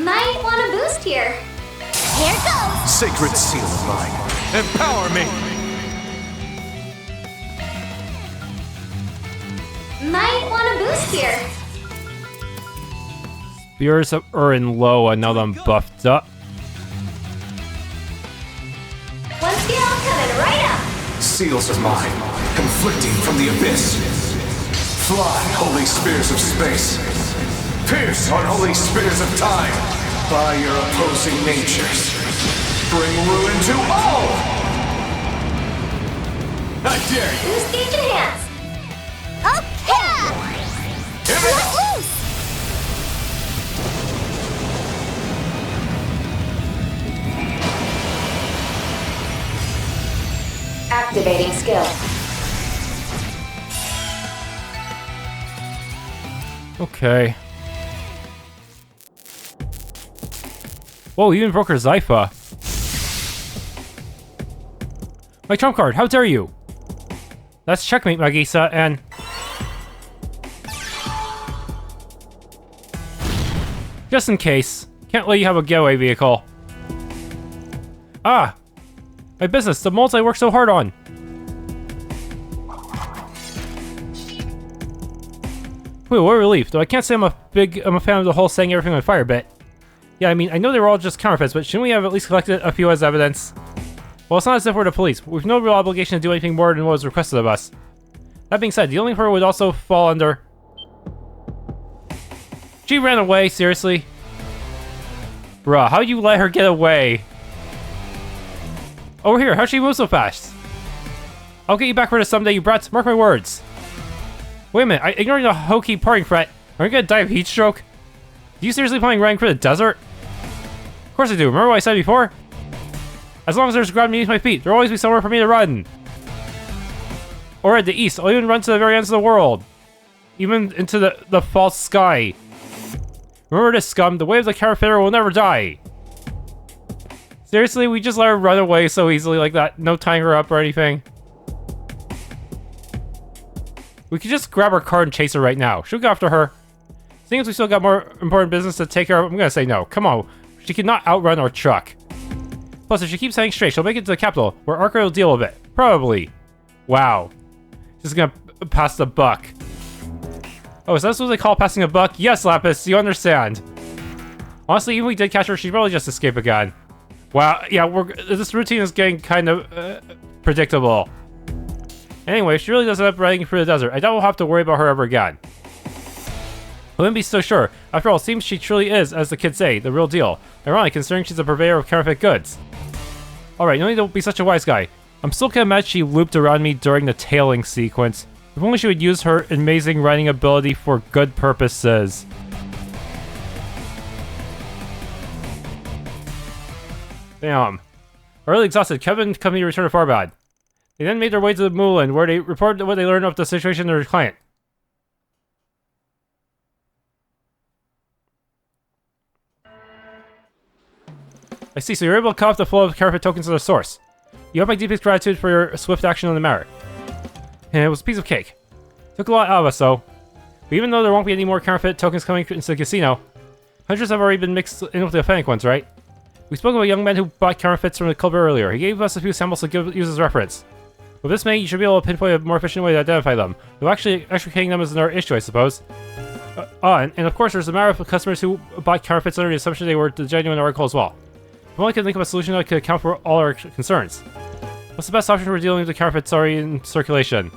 Might want a boost here. Here goes! Sacred seal of mine. Empower me! Might want a boost here. Spears of Urin low and now that I'm buffed up. One skill coming right up. Seals of mine, conflicting from the abyss. Fly, holy spears of space. Pierce, unholy spears of time. By your opposing natures. Bring ruin to all! I dare you! Boost gauge enhanced. Okay! Let loose! Activating skill. Okay. Whoa, you even broke her Zypha. My trump card, how dare you? That's checkmate, Magisa, and... just in case. Can't let you have a getaway vehicle. Ah! My business, the molds I worked so hard on. Whew, what a relief. Though I can't say I'm a fan of the whole setting everything on fire bit. Yeah, I mean, I know they were all just counterfeits, but shouldn't we have at least collected a few as evidence? Well, it's not as if we're the police. We've no real obligation to do anything more than what was requested of us. That being said, the only her would also fall under... She ran away, seriously? Bruh, how'd you let her get away? Over here, how'd she move so fast? I'll get you back for this someday, you brats. Mark my words. Wait a minute, ignoring the hokey parting threat, are you gonna die of heat stroke? Do you seriously plan on running for the desert? Of course I do. Remember what I said before? As long as there's ground beneath my feet, there'll always be somewhere for me to run. Or at the east, I'll even run to the very ends of the world. Even into the false sky. Remember this, scum. The way of the counterfeiter will never die. Seriously, we just let her run away so easily like that. No tying her up or anything. We could just grab her car and chase her right now. She'll go after her. Seeing as we still got more important business to take care of, I'm gonna say no. Come on. She cannot outrun our truck. Plus, if she keeps heading straight, she'll make it to the capital, where Arkride will deal with it. Probably. Wow. She's gonna pass the buck. Oh, is that what they call passing a buck? Yes, Lapis, you understand. Honestly, even if we did catch her, she'd probably just escape again. Wow, yeah, this routine is getting kind of predictable. Anyway, if she really does end up riding through the desert, I doubt we'll have to worry about her ever again. I wouldn't be so sure. After all, it seems she truly is, as the kids say, the real deal. Ironic, considering she's a purveyor of counterfeit goods. Alright, no need to be such a wise guy. I'm still kinda mad she looped around me during the tailing sequence. If only she would use her amazing riding ability for good purposes. Damn. Already exhausted, Kevin and company returned to Tharbad. They then made their way to the Moulin, where they reported what they learned of the situation to their client. I see, so you're able to cut off the flow of counterfeit tokens to the source. You have my deepest gratitude for your swift action on the matter. And it was a piece of cake. Took a lot out of us, though. But even though there won't be any more counterfeit tokens coming into the casino, hundreds have already been mixed in with the authentic ones, right? We spoke of a young man who bought counterfeits from the club earlier. He gave us a few samples to use as reference. With this many, you should be able to pinpoint a more efficient way to identify them. Though actually extricating them is another issue, I suppose. And of course, there's a matter of customers who bought counterfeits under the assumption they were the genuine article as well. If only I could think of a solution that could account for all our concerns. What's the best option for dealing with the counterfeits already in circulation?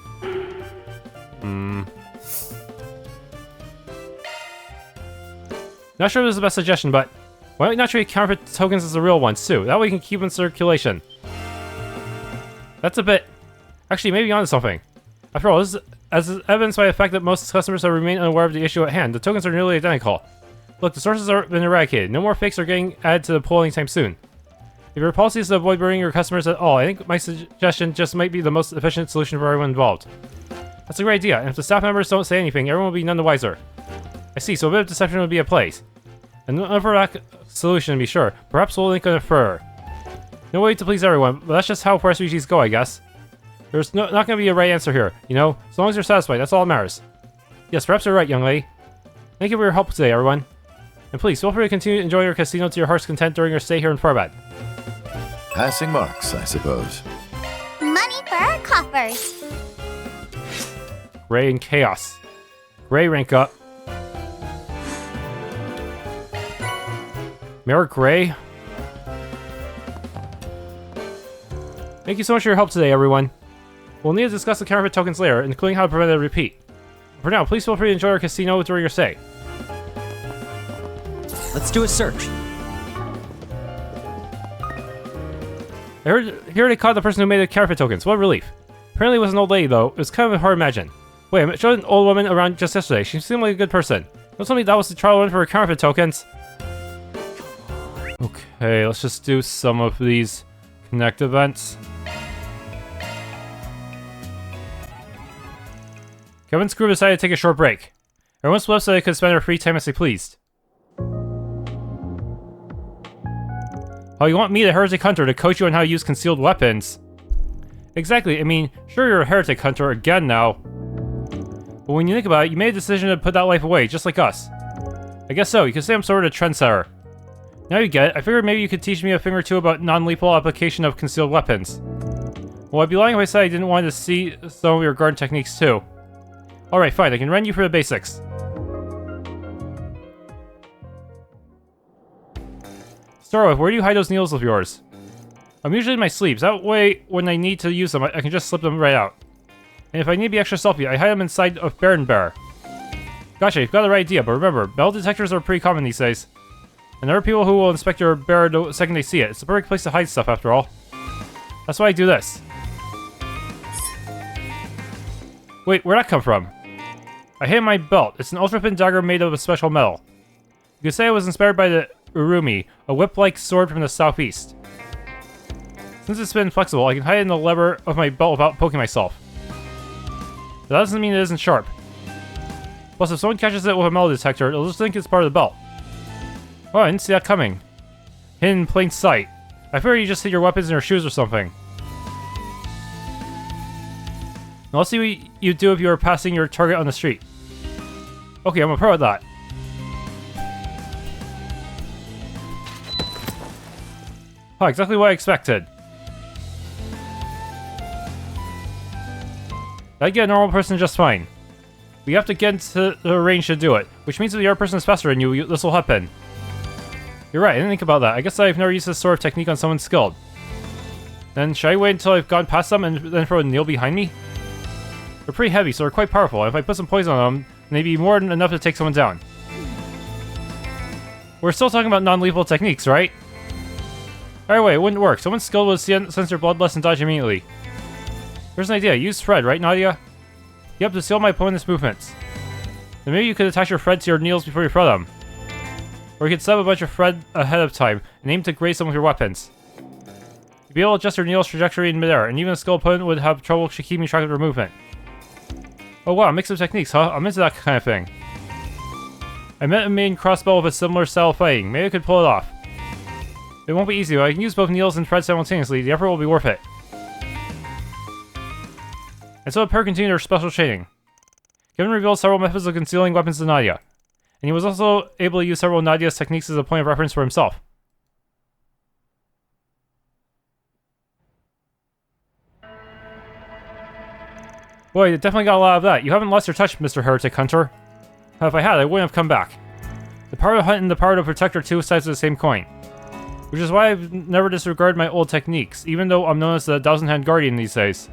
Not sure if this is the best suggestion, but why don't we not treat counterfeit tokens as the real ones too? That way we can keep them in circulation. That's a bit... Actually, maybe onto something. After all, this is as evidenced by the fact that most customers have remained unaware of the issue at hand. The tokens are nearly identical. Look, the sources have been eradicated. No more fakes are getting added to the pool anytime soon. If your policy is to avoid burdening your customers at all, I think my suggestion just might be the most efficient solution for everyone involved. That's a great idea, and if the staff members don't say anything, everyone will be none the wiser. I see, so a bit of deception would be a place. And for that solution, to be sure, perhaps we'll link on a fur. No way to please everyone, but that's just how RPGs go, I guess. There's not going to be a right answer here, you know? As long as you're satisfied, that's all that matters. Yes, perhaps you're right, young lady. Thank you for your help today, everyone. And please, feel free to continue enjoying your casino to your heart's content during your stay here in Tharbad. Passing marks, I suppose. Money for our coffers. Gray and Chaos. Gray rank up. Mayor Gray. Thank you so much for your help today, everyone. We'll need to discuss the counterfeit tokens later, including how to prevent a repeat. For now, please feel free to enjoy our casino during your stay. Let's do a search. I heard Heretic caught the person who made the counterfeit tokens. What a relief. Apparently it was an old lady, though. It was kind of hard to imagine. Wait, I showed an old woman around just yesterday. She seemed like a good person. Don't tell me that was the trial run for her counterfeit tokens. Okay, let's just do some of these connect events. Kevin's crew decided to take a short break. Everyone split up so they could spend their free time as they pleased. Oh, you want me, the heretic hunter, to coach you on how to use concealed weapons? Exactly, I mean, sure you're a heretic hunter again now. But when you think about it, you made a decision to put that life away, just like us. I guess so, you could say I'm sort of a trendsetter. Now you get it, I figured maybe you could teach me a thing or two about non-lethal application of concealed weapons. Well, I'd be lying if I said I didn't want to see some of your garden techniques too. Alright, fine, I can run you for the basics. Start with, where do you hide those needles of yours? I'm usually in my sleeves, that way when I need to use them, I can just slip them right out. And if I need to be extra stealthy, I hide them inside of Baron Bear. Gotcha, you've got the right idea, but remember, metal detectors are pretty common these days. And there are people who will inspect your bear the second they see it. It's the perfect place to hide stuff, after all. That's why I do this. Wait, where'd that come from? I hid my belt. It's an ultra-thin dagger made of a special metal. You could say it was inspired by the Urumi, a whip-like sword from the southeast. Since it's been flexible, I can hide it in the lever of my belt without poking myself. But that doesn't mean it isn't sharp. Plus, if someone catches it with a metal detector, it'll just think it's part of the belt. Oh, I didn't see that coming. Hidden in plain sight. I figured you just hid your weapons in your shoes or something. Now let's see what you do if you were passing your target on the street. Okay, I'm a pro at that. Oh, exactly what I expected. I'd get a normal person just fine. We have to get into the range to do it, which means if the other person is faster than you, this will happen. You're right, I didn't think about that. I guess I've never used this sort of technique on someone skilled. Then, should I wait until I've gone past them and then throw a nail behind me? They're pretty heavy, so they're quite powerful, and if I put some poison on them, they'd be more than enough to take someone down. We're still talking about non-lethal techniques, right? Alright, wait, it wouldn't work. Someone skilled would sense your bloodlust and dodge immediately. Here's an idea. Use thread, right, Nadia? Yep, to seal my opponent's movements. Then maybe you could attach your thread to your needles before you throw them. Or you could set up a bunch of thread ahead of time and aim to graze them with your weapons. You'd be able to adjust your needle's trajectory in midair, and even a skilled opponent would have trouble keeping track of their movement. Oh wow, mix of techniques, huh? I'm into that kind of thing. I met a main crossbow with a similar style of fighting. Maybe I could pull it off. It won't be easy, but I can use both needles and thread simultaneously. The effort will be worth it. And so the pair continued their special training. Kevin revealed several methods of concealing weapons to Nadia, and he was also able to use several of Nadia's techniques as a point of reference for himself. Boy, you definitely got a lot of that. You haven't lost your touch, Mr. Heretic Hunter. If I had, I wouldn't have come back. The power to hunt and the power to protect are two sides of the same coin. Which is why I've never disregarded my old techniques, even though I'm known as the Thousand-Hand Guardian these days.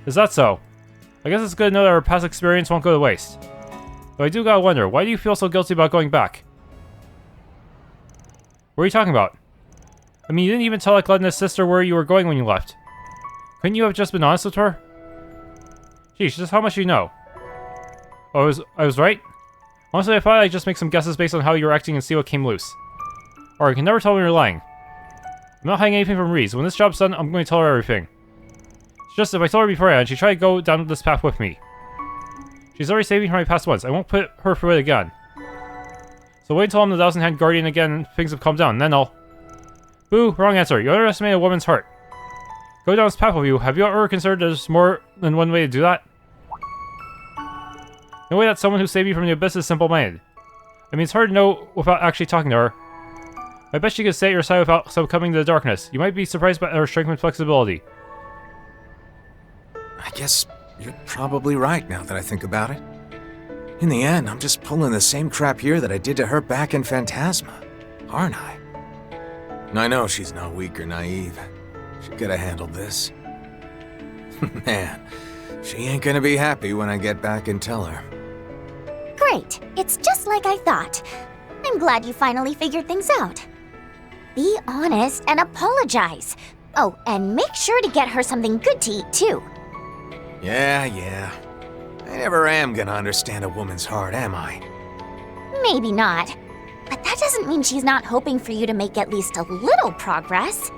Is that so? I guess it's good to know that our past experience won't go to waste. But I do gotta wonder, why do you feel so guilty about going back? What are you talking about? I mean, you didn't even tell like Glenda's sister where you were going when you left. Couldn't you have just been honest with her? Geez, just how much do you know? Oh, I was right? Honestly, I thought I'd just make some guesses based on how you were acting and see what came loose. Or I can never tell when you're lying. I'm not hiding anything from Reese. When this job's done, I'm going to tell her everything. It's just if I told her beforehand, she tried to go down this path with me. She's already saved me from my past once. I won't put her through it again. So wait until I'm the Thousand-Hand Guardian again and things have calmed down, then I'll... Boo, wrong answer. You underestimate a woman's heart. Go down this path with you. Have you ever considered there's more than one way to do that? No way that someone who saved you from the abyss is simple-minded. I mean, it's hard to know without actually talking to her. I bet she could stay at your side without succumbing to the darkness. You might be surprised by her strength and flexibility. I guess you're probably right now that I think about it. In the end, I'm just pulling the same crap here that I did to her back in Phantasma, aren't I? And I know she's not weak or naive. She could have handled this. Man, she ain't gonna be happy when I get back and tell her. Great. It's just like I thought. I'm glad you finally figured things out. Be honest and apologize. Oh, and make sure to get her something good to eat, too. Yeah. I never am gonna understand a woman's heart, am I? Maybe not. But that doesn't mean she's not hoping for you to make at least a little progress.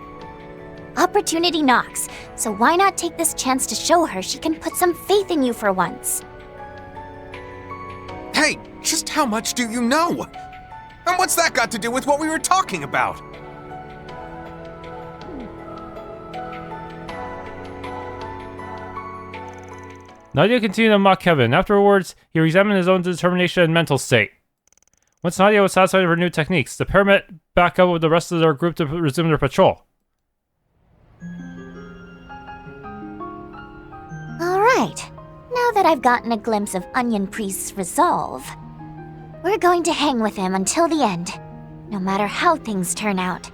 Opportunity knocks, so why not take this chance to show her she can put some faith in you for once? Hey, just how much do you know? And what's that got to do with what we were talking about? Nadia continued to mock Kevin. Afterwards, he examined his own determination and mental state. Once Nadia was satisfied with her new techniques, the pair met back up with the rest of their group to resume their patrol. Alright, now that I've gotten a glimpse of Onion Priest's resolve, we're going to hang with him until the end, no matter how things turn out.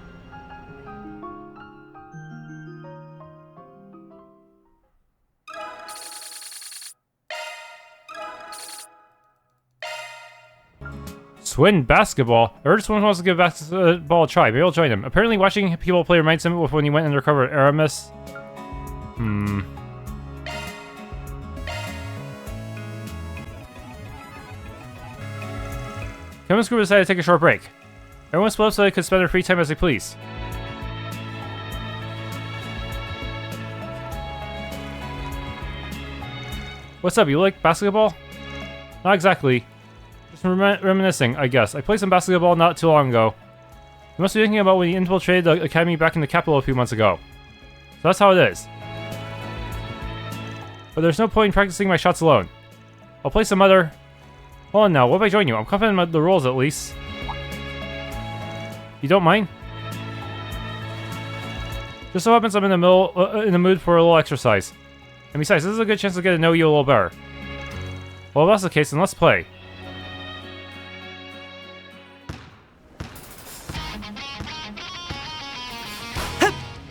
Swin and Basketball? I heard someone wants to give basketball a try. Maybe I'll join him. Apparently watching people play reminds him of when he went undercover at Aramis. Kevin's group decided to take a short break. Everyone split up so they could spend their free time as they please. What's up, you like basketball? Not exactly. Just reminiscing, I guess. I played some basketball not too long ago. You must be thinking about when you infiltrated the academy back in the capital a few months ago. So that's how it is. But there's no point in practicing my shots alone. I'll play some other... Hold on now, what if I join you? I'm confident in the rules at least. You don't mind? Just so happens I'm in the mood for a little exercise. And besides, this is a good chance to get to know you a little better. Well, if that's the case, then let's play.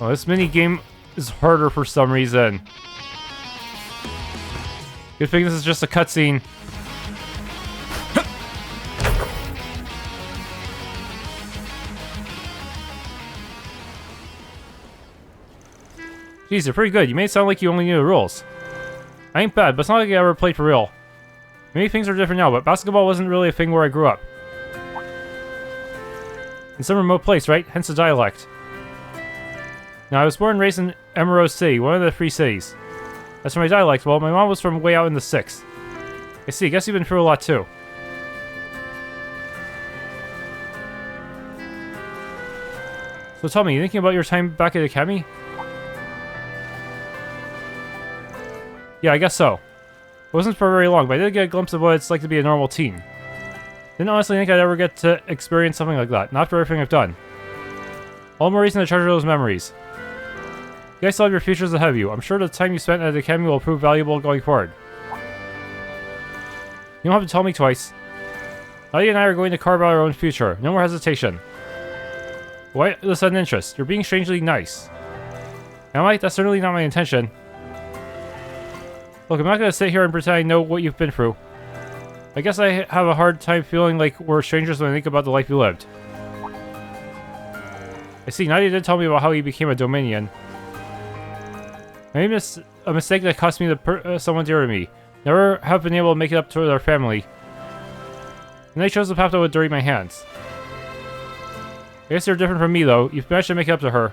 Oh, this mini game is harder for some reason. Good thing this is just a cutscene. Jeez, you're pretty good. You made it sound like you only knew the rules. I ain't bad, but it's not like I ever played for real. Maybe things are different now, but basketball wasn't really a thing where I grew up. In some remote place, right? Hence the dialect. Now, I was born and raised in Ouroboros City, one of the 3 cities. As for my dialect, well, my mom was from way out in the 6th. I see, guess you've been through a lot too. So tell me, you thinking about your time back at the academy? Yeah, I guess so. It wasn't for very long, but I did get a glimpse of what it's like to be a normal teen. Didn't honestly think I'd ever get to experience something like that, not for everything I've done. All the more reason to treasure those memories. You guys still have your futures ahead of you. I'm sure the time you spent at the academy will prove valuable going forward. You don't have to tell me twice. Nadia and I are going to carve out our own future. No more hesitation. Why the sudden interest? You're being strangely nice. Am I? That's certainly not my intention. Look, I'm not going to sit here and pretend I know what you've been through. I guess I have a hard time feeling like we're strangers when I think about the life you lived. I see, Nadia did tell me about how he became a Dominion. I made a mistake that cost me someone dear to me. Never have been able to make it up to their family. And I chose the path that would dirty my hands. I guess you're different from me, though. You've managed to make it up to her.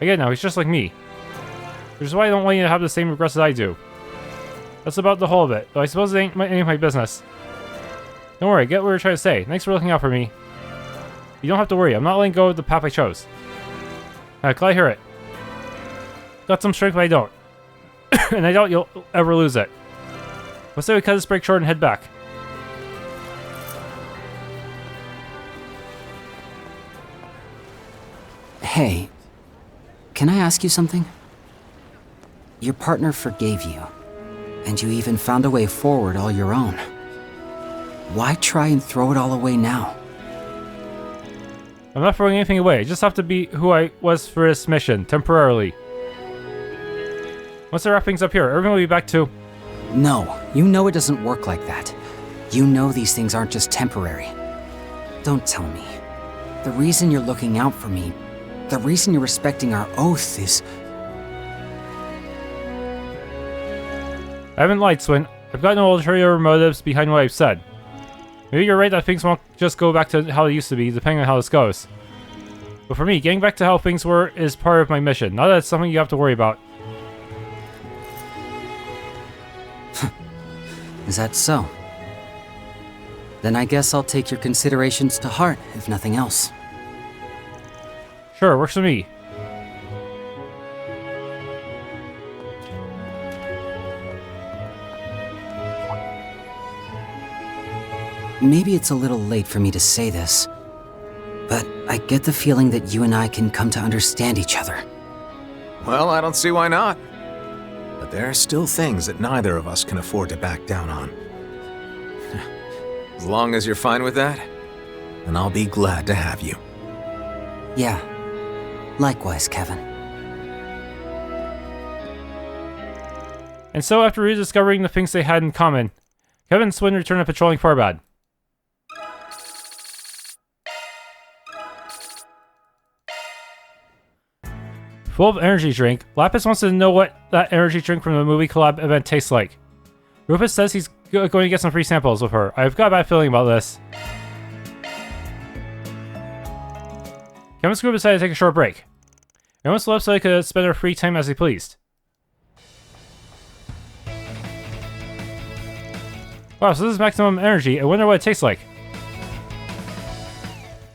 Again, now, he's just like me. Which is why I don't want you to have the same regrets as I do. That's about the whole of it, though I suppose it ain't any of my business. Don't worry, I get what you're trying to say. Thanks for looking out for me. You don't have to worry, I'm not letting go of the path I chose. Can I hear it? Got some strength, but I don't. And I doubt you'll ever lose it. Let's say we cut this break short and head back. Hey, can I ask you something? Your partner forgave you, and you even found a way forward all your own. Why try and throw it all away now? I'm not throwing anything away. I just have to be who I was for this mission, temporarily. Once I wrap things up here, everyone will be back to... No, you know it doesn't work like that. You know these things aren't just temporary. Don't tell me. The reason you're looking out for me, the reason you're respecting our oath is... I haven't lied, Swin. I've got no ulterior motives behind what I've said. Maybe you're right that things won't just go back to how they used to be, depending on how this goes. But for me, getting back to how things were is part of my mission, not that it's something you have to worry about. Is that so? Then I guess I'll take your considerations to heart, if nothing else. Sure, works for me. Maybe it's a little late for me to say this, but I get the feeling that you and I can come to understand each other. Well, I don't see why not. But there are still things that neither of us can afford to back down on. As long as you're fine with that, then I'll be glad to have you. Yeah. Likewise, Kevin. And so, after rediscovering the things they had in common, Kevin and Swin returned to patrolling Tharbad. Full of energy drink, Lapis wants to know what that energy drink from the movie collab event tastes like. Rufus says he's going to get some free samples with her. I've got a bad feeling about this. Kevin's group decided to take a short break. Everyone left so they could spend their free time as they pleased. Wow, so this is maximum energy. I wonder what it tastes like.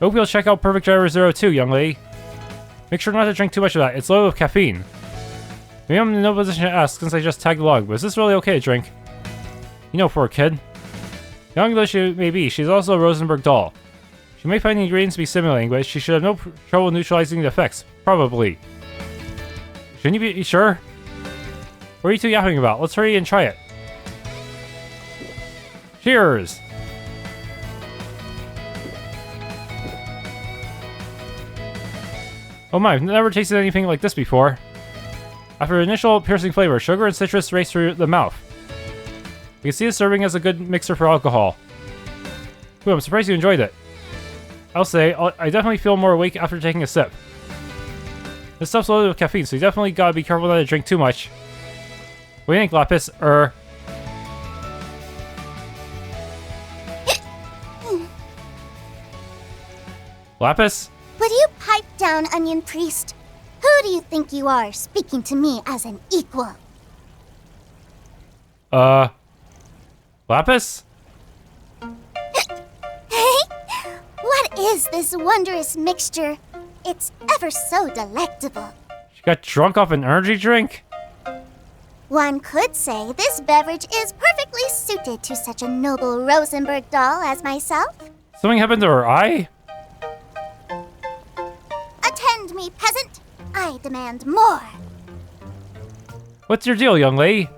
I hope you'll check out Perfect Driver Zero too, young lady. Make sure not to drink too much of that. It's loaded with caffeine. Maybe I'm in no position to ask since I just tagged along, but is this really okay to drink? You know, for a kid. Young though she may be, she's also a Rosenberg doll. She may find the ingredients to be stimulating, but she should have no trouble neutralizing the effects. Probably. Shouldn't you be sure? What are you two yapping about? Let's hurry and try it. Cheers! Oh my, I've never tasted anything like this before. After initial piercing flavor, sugar and citrus race through the mouth. You can see it serving as a good mixer for alcohol. Ooh, I'm surprised you enjoyed it. I'll say, I definitely feel more awake after taking a sip. This stuff's loaded with caffeine, so you definitely gotta be careful not to drink too much. What do you think, Lapis? Lapis? Would you pipe down, Onion Priest? Who do you think you are, speaking to me as an equal? Lapis? Hey? What is this wondrous mixture? It's ever so delectable. She got drunk off an energy drink? One could say this beverage is perfectly suited to such a noble Rosenberg doll as myself. Something happened to her eye? Attend me, peasant. I demand more. What's your deal, young lady?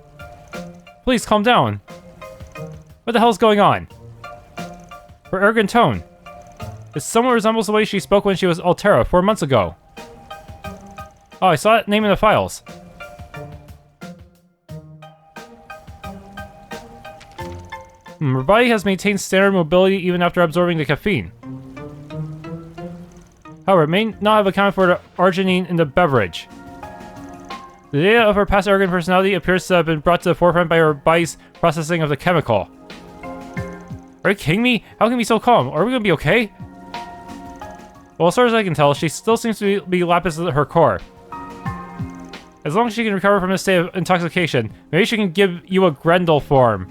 Please calm down. What the hell's going on? Her arrogant tone. It somewhat resembles the way she spoke when she was Altera 4 months ago. Oh, I saw that name in the files. Her body has maintained standard mobility even after absorbing the caffeine. However, it may not have accounted for the arginine in the beverage. The data of her past arrogant personality appears to have been brought to the forefront by her body's processing of the chemical. Are you kidding me? How can you be so calm? Are we gonna be okay? Well, as far as I can tell, she still seems to be Lapis at her core. As long as she can recover from this state of intoxication, maybe she can give you a Grendel form.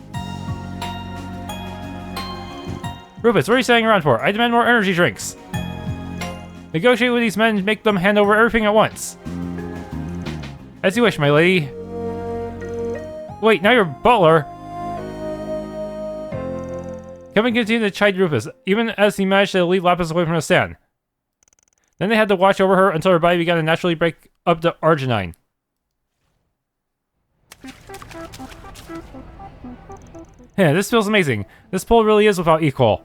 Rufus, what are you standing around for? I demand more energy drinks. Negotiate with these men and make them hand over everything at once. As you wish, my lady. Wait, now you're butler. Kevin continued to chide Rufus, even as he managed to lead Lapis away from the stand. Then they had to watch over her until her body began to naturally break up the arginine. Yeah, this feels amazing. This pull really is without equal.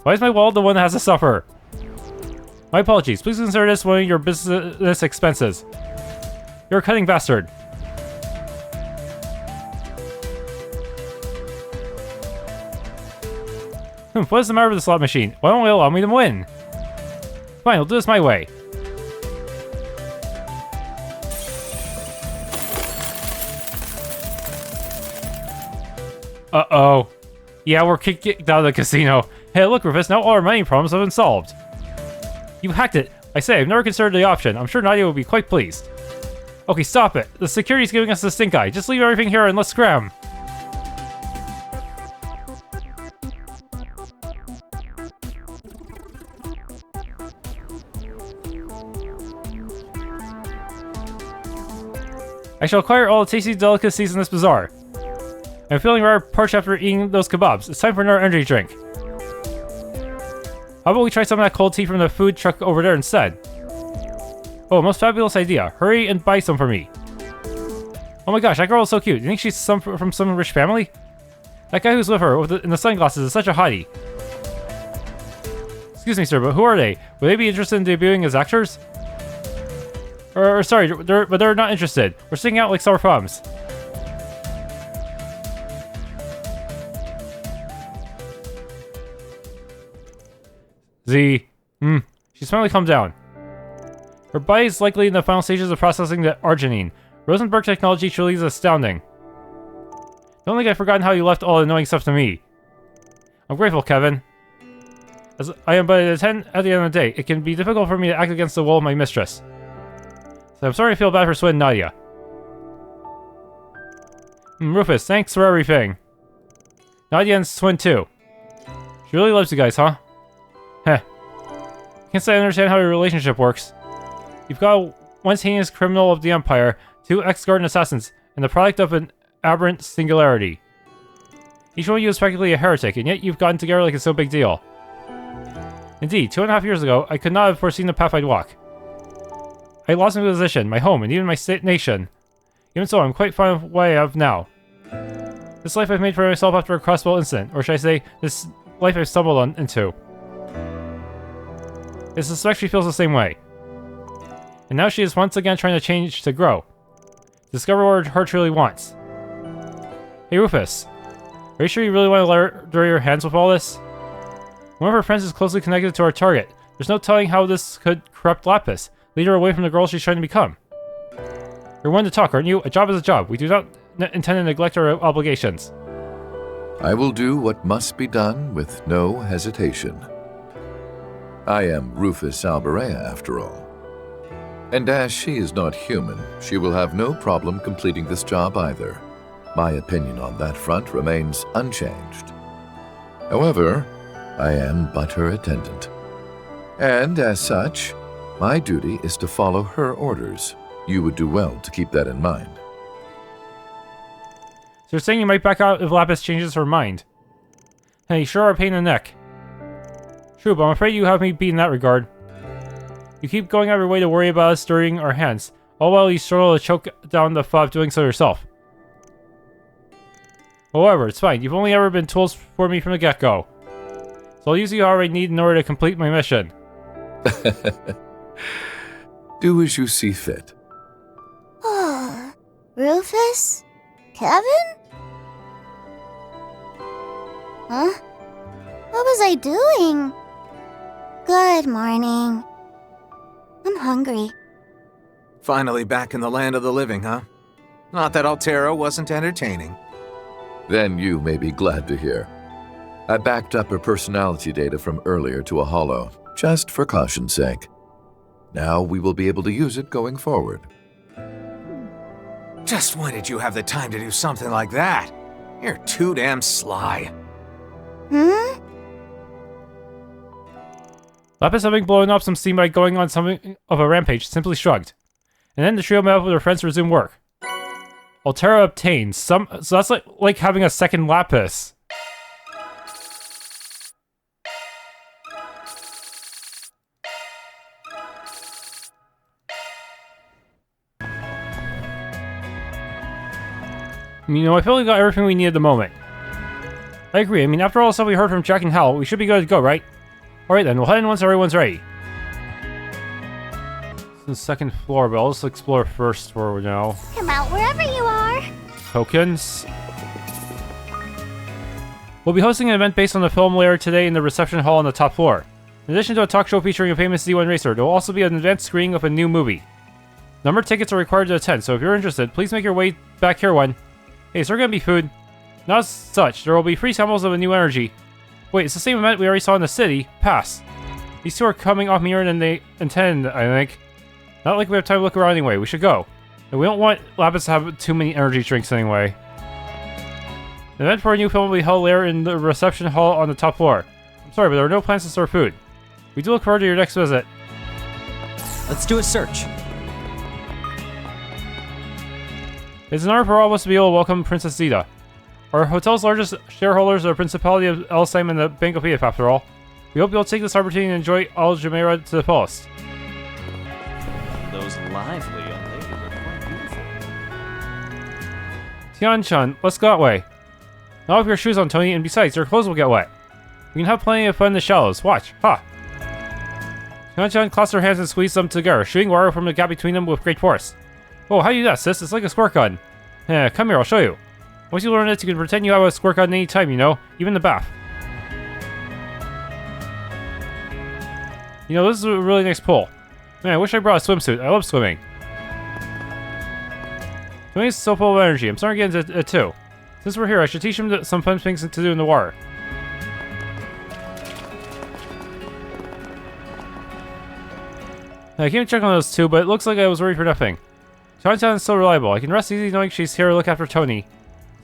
Why is my wallet the one that has to suffer? My apologies. Please consider this one of your business expenses. You're a cunning bastard. What is the matter with the slot machine? Why won't it allow me to win? Fine, I'll do this my way. Uh-oh. Yeah, we're kicked out of the casino. Hey, look, Rufus, now all our money problems have been solved. You hacked it. I say, I've never considered the option. I'm sure Nadia will be quite pleased. Okay, stop it. The security's giving us the stink eye. Just leave everything here and let's scram. I shall acquire all the tasty delicacies in this bazaar. I'm feeling rather parched after eating those kebabs. It's time for another energy drink. How about we try some of that cold tea from the food truck over there instead? Oh, most fabulous idea. Hurry and buy some for me. Oh my gosh, that girl is so cute. Do you think she's from some rich family? That guy who's with her in the sunglasses is such a hottie. Excuse me, sir, but who are they? Would they be interested in debuting as actors? Or sorry, they're not interested. We're sticking out like sour plums. She's finally calmed down. Her body is likely in the final stages of processing the arginine. Rosenberg technology truly is astounding. Don't think I've forgotten how you left all the annoying stuff to me. I'm grateful, Kevin. As I am but a 10 at the end of the day, it can be difficult for me to act against the will of my mistress. So I'm sorry I feel bad for Swin and Nadia. Rufus, thanks for everything. Nadia and Swin too. She really loves you guys, huh? Heh. Can't say I understand how your relationship works. You've got a once heinous criminal of the Empire, 2 ex-Garden assassins, and the product of an aberrant singularity. Each one of you is practically a heretic, and yet you've gotten together like it's no big deal. Indeed, 2.5 years ago, I could not have foreseen the path I'd walk. I lost my position, my home, and even my nation. Even so, I'm quite fine with what I have now. This life I've made for myself after a crossbow incident, or should I say, this life I've stumbled into. I suspect she feels the same way. And now she is once again trying to change to grow. Discover what her heart truly wants. Hey Rufus, are you sure you really want to let her dirty your hands with all this? One of her friends is closely connected to our target. There's no telling how this could corrupt Lapis, lead her away from the girl she's trying to become. You're one to talk, aren't you? A job is a job. We do not intend to neglect our obligations. I will do what must be done with no hesitation. I am Rufus Al-Jumeirah, after all. And as she is not human, she will have no problem completing this job either. My opinion on that front remains unchanged. However, I am but her attendant. And as such, my duty is to follow her orders. You would do well to keep that in mind. So you're saying you might back out if Lapis changes her mind. Hey, you sure are a pain in the neck. True, but I'm afraid you have me beat in that regard. You keep going out of your way to worry about us stirring our hands, all while you struggle to choke down the thought of doing so yourself. However, it's fine. You've only ever been tools for me from the get-go. So I'll use you all I need in order to complete my mission. Do as you see fit. Rufus? Kevin? Huh? What was I doing? Good morning. I'm hungry. Finally back in the land of the living, huh? Not that Altera wasn't entertaining. Then you may be glad to hear. I backed up her personality data from earlier to a holo, just for caution's sake. Now we will be able to use it going forward. Just when did you have the time to do something like that? You're too damn sly. Hmm? Lapis, having blown up some steam by going on something of a rampage, simply shrugged. And then the trio met up with their friends to resume work. Altera obtained so that's like having a second Lapis. You know, I feel we got everything we need at the moment. I agree. I mean, after all the stuff we heard from Jack and Hal, we should be good to go, right? Alright then, we'll head in once everyone's ready. This is the second floor, but I'll just explore first for now. Come out wherever you are. Tokens. We'll be hosting an event based on the film layer today in the reception hall on the top floor. In addition to a talk show featuring a famous Z1 racer, there will also be an advanced screening of a new movie. Numbered tickets are required to attend, so if you're interested, please make your way back here one. Hey, is there gonna be food? Not as such, there will be free samples of a new energy. Wait, it's the same event we already saw in the city. Pass. These two are coming off mirror than they intend, I think. Not like we have time to look around anyway, we should go. And we don't want Lapis to have too many energy drinks anyway. The event for a new film will be held later in the reception hall on the top floor. I'm sorry, but there are no plans to serve food. We do look forward to your next visit. Let's do a search. It's an honor for all of us to be able to welcome Princess Zeta. Our hotel's largest shareholders are the Principality of Elsheim and the Bank of Edith, after all. We hope you'll take this opportunity to enjoy Al-Jumeirah to the fullest. Those lively young ladies are quite beautiful. Tian-chan, let's go that way. Now have your shoes on, Tony, and besides, your clothes will get wet. We can have plenty of fun in the shallows. Watch. Ha! Tian-chan clasped her hands and squeezed them together, shooting water from the gap between them with great force. Oh, how do you do that, sis? It's like a squirt gun. Come here, I'll show you. Once you learn it, you can pretend you have a squirt gun any time, you know? Even in the bath. You know, this is a really nice pool. Man, I wish I brought a swimsuit. I love swimming. Swimming is so full of energy. I'm starting to get into it too. Since we're here, I should teach him some fun things to do in the water. I came to check on those two, but it looks like I was worried for nothing. Chinatown is so reliable. I can rest easy knowing she's here to look after Tony.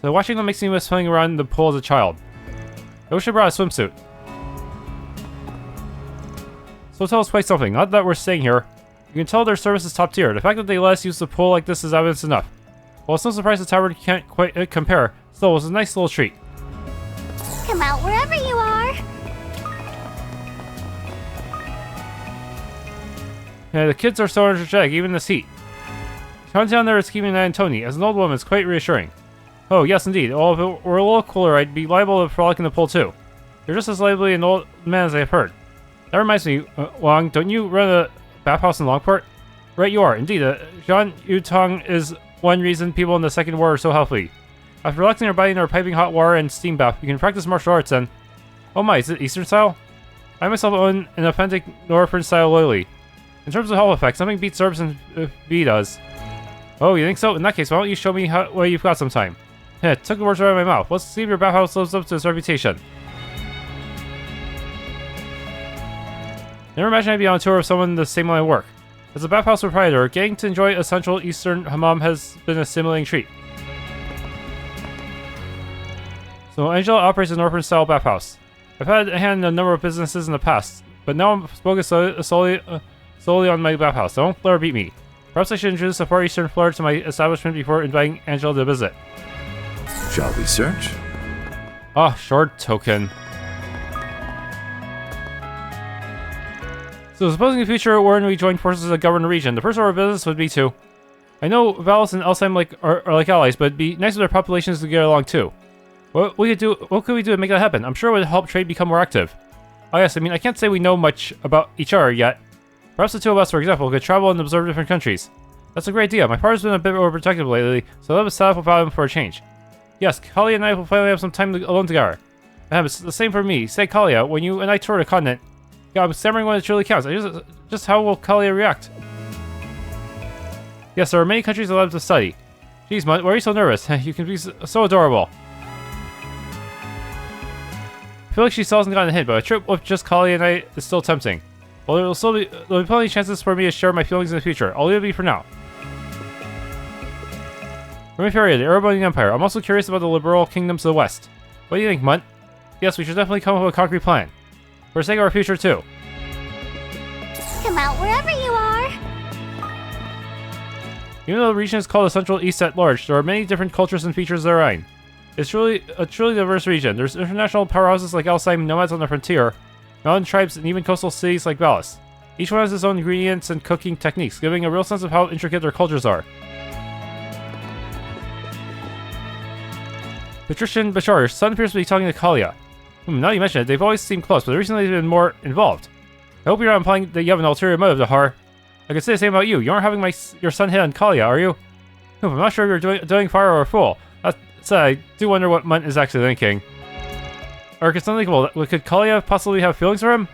So watching them makes me miss playing around in the pool as a child. I wish I brought a swimsuit. So tell us quite something. Not that we're staying here. You can tell their service is top tier. The fact that they let us use the pool like this is evidence enough. While it's no surprise the Tharbad can't quite compare, still it was a nice little treat. Come out wherever you are. Yeah, the kids are so energetic, even in this heat. Chinatown there is keeping an eye on Tony. As an old woman, it's quite reassuring. Oh, yes indeed. Oh, if it were a little cooler, I'd be liable to frolic in the pool too. You're just as lively an old man as I've heard. That reminds me, Wang, don't you run a bathhouse in Longport? Right you are, indeed. Jean Yutong is one reason people in the Second War are so healthy. After relaxing your body in our piping hot water and steam bath, you can practice martial arts then. Oh my, is it Eastern style? I myself own an authentic Northern style lily. In terms of health effects, nothing beats herbs and V does. Oh, you think so? In that case, why don't you show me what you've got sometime? Took the words right out of my mouth. Let's see if your bathhouse lives up to its reputation. Never imagined I'd be on a tour with someone in the same line of work. As a bathhouse proprietor, getting to enjoy a central Eastern hammam has been a stimulating treat. So Angela operates a Northern style bathhouse. I've had a hand in a number of businesses in the past, but now I'm focused solely on my bathhouse. Don't let her beat me. Perhaps I should introduce a Far Eastern flair to my establishment before inviting Angela to visit. Shall we search? Ah, short token. So supposing in the future when we join forces to govern the region, the first order of business would be to... I know Valis and Elsheim are like allies, but it'd be nice for their populations to get along too. What could we do to make that happen? I'm sure it would help trade become more active. Oh yes, I mean, I can't say we know much about each other yet. Perhaps the two of us, for example, could travel and observe different countries. That's a great idea. My partner's been a bit overprotective lately, so that would set up a problem for a change. Yes, Kalia and I will finally have some time alone together. It's the same for me. Say, Kalia, when you and I tour the continent, yeah, I'm stammering when it truly counts. Just how will Kalia react? Yes, there are many countries allowed to study. Jeez, Mutt, why are you so nervous? You can be so adorable. I feel like she still hasn't gotten a hint, but a trip with just Kalia and I is still tempting. Well, there'll be plenty of chances for me to share my feelings in the future. I'll leave it be for now. From Feria, the Arab Empire. I'm also curious about the liberal kingdoms to the west. What do you think, Mutt? Yes, we should definitely come up with a concrete plan. For the sake of our future, too. Come out wherever you are. Even though the region is called the Central East at large, there are many different cultures and features therein. It's truly a truly diverse region. There's international powerhouses like Elsheim, nomads on the frontier, mountain tribes, and even coastal cities like Valis. Each one has its own ingredients and cooking techniques, giving a real sense of how intricate their cultures are. Patrician Bashar, your son appears to be talking to Kalia. Now you mention it, they've always seemed close, but recently they've been more involved. I hope you're not implying that you have an ulterior motive, Dahar. I could say the same about you. You aren't having your son hit on Kalia, are you? I'm not sure if you're doing fire or a fool. That said, I do wonder what Mutt is actually thinking. Or it's unthinkable. Could Kalia possibly have feelings for him?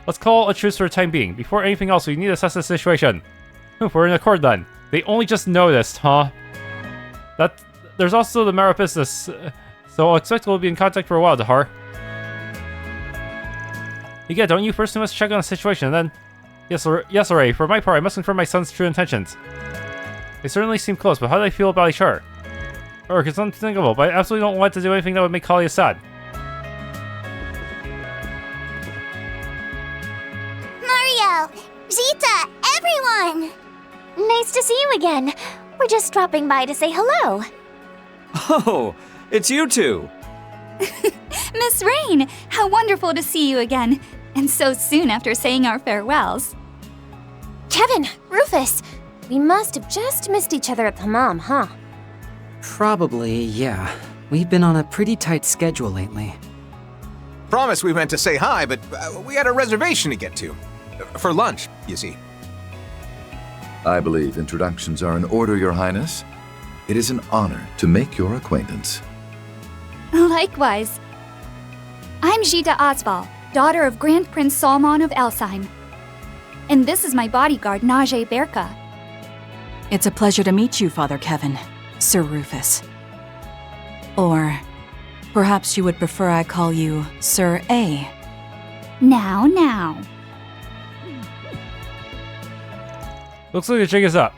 Let's call a truce for the time being. Before anything else, we need to assess the situation. We're in accord then. They only just noticed, huh? There's also the matter of business, so I'll expect we'll be in contact for a while, Dahar. Yeah, don't you first must check on the situation, and then... Yes, alright. For my part, I must confirm my son's true intentions. They certainly seem close, but how do they feel about each other? Or it's unthinkable, but I absolutely don't want to do anything that would make Kalia sad. Mario! Zita! Everyone! Nice to see you again. We're just dropping by to say hello. Oh, it's you two. Miss Rean, how wonderful to see you again. And so soon after saying our farewells. Kevin, Rufus, we must have just missed each other at the Hammam, huh? Probably, yeah. We've been on a pretty tight schedule lately. Promise we meant to say hi, but we had a reservation to get to. For lunch, you see. I believe introductions are in order, Your Highness. It is an honor to make your acquaintance. Likewise. I'm Gita Osval, daughter of Grand Prince Salman of Elsheim. And this is my bodyguard, Najee Berka. It's a pleasure to meet you, Father Kevin, Sir Rufus. Or perhaps you would prefer I call you Sir A. Now. Looks like the jig is up.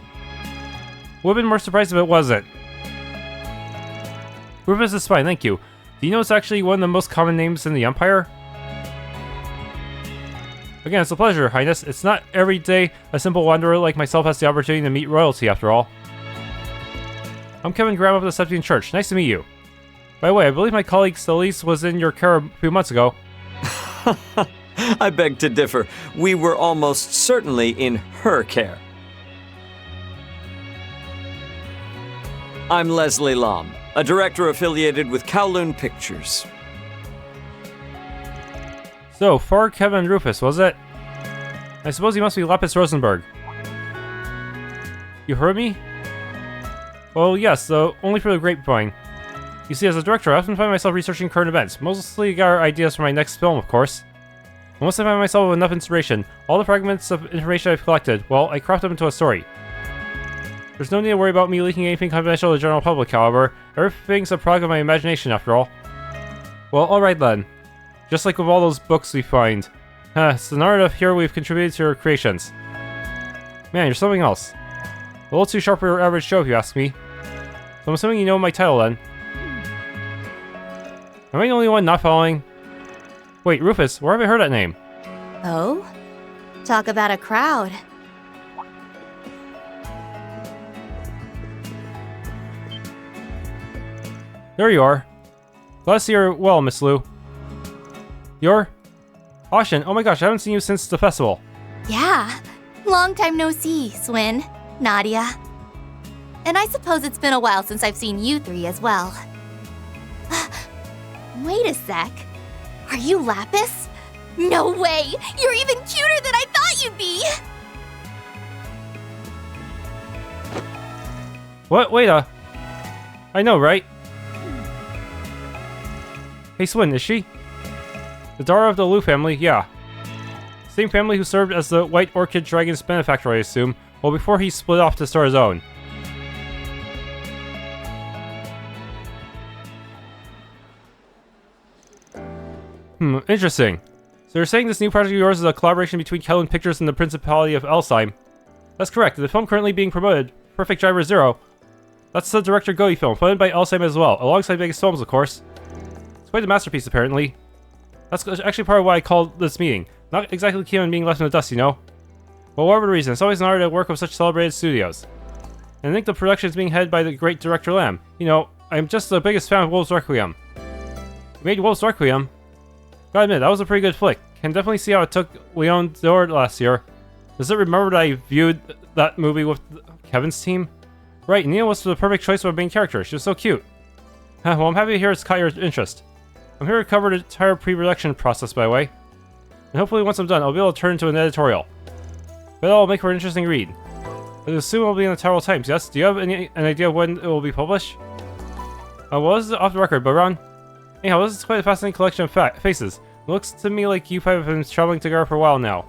Would have been more surprised if it wasn't. Rufus is fine, thank you. Do you know it's actually one of the most common names in the Empire? Again, it's a pleasure, Your Highness. It's not every day a simple wanderer like myself has the opportunity to meet royalty, after all. I'm Kevin Graham of the Sept-Terrion Church. Nice to meet you. By the way, I believe my colleague Celis was in your care a few months ago. I beg to differ. We were almost certainly in her care. I'm Leslie Lam, a director affiliated with Kowloon Pictures. So, for Kevin and Rufus, was it? I suppose he must be Lapis Rosenberg. You heard me? Well, yes, though only for the grapevine. You see, as a director, I often find myself researching current events, mostly gather ideas for my next film, of course. And once I find myself with enough inspiration, all the fragments of information I've collected, well, I craft them into a story. There's no need to worry about me leaking anything confidential to the general public, however. Everything's a product of my imagination, after all. Well, alright then. Just like with all those books we find. It's an honor to hear we've contributed to your creations. Man, you're something else. A little too sharp for your average show, if you ask me. So I'm assuming you know my title then. Am I the only one not following? Wait, Rufus, where have I heard that name? Oh? Talk about a crowd. There you are. Glad to see you're well, Miss Lou. You're... Ashin, oh my gosh, I haven't seen you since the festival. Yeah. Long time no see, Swin, Nadia. And I suppose it's been a while since I've seen you three as well. Wait a sec. Are you Lapis? No way! You're even cuter than I thought you'd be! What? Wait, I know, right? Hey, Swin, is she? The daughter of the Lu family, yeah. Same family who served as the White Orchid Dragon's benefactor, I assume, well before he split off to start his own. Interesting. So you're saying this new project of yours is a collaboration between Kelvin Pictures and the Principality of Alzheim? That's correct. The film currently being promoted, Perfect Driver Zero, that's the director Goei film, funded by Alzheim as well, alongside Vegas Films, of course. It's quite a masterpiece, apparently. That's actually part of why I called this meeting. Not exactly keen on being left in the dust, you know? But whatever the reason, it's always an honor to work with such celebrated studios. And I think the production is being headed by the great director Lam. You know, I'm just the biggest fan of Wolf's Requiem. You made Wolf's Requiem? Gotta admit, that was a pretty good flick. Can definitely see how it took Leon Dord last year. Does it remember that I viewed that movie with Kevin's team? Right, Nia was the perfect choice for a main character. She was so cute. Well, I'm happy to hear it's caught your interest. I'm here to cover the entire pre-production process, by the way. And hopefully once I'm done, I'll be able to turn into an editorial. But that'll make for an interesting read. I assume it'll be in the Tyrol Times, yes? Do you have an idea of when it will be published? Well, this is off the record, but Ron... Anyhow, this is quite a fascinating collection of faces. It looks to me like you five have been traveling together for a while now.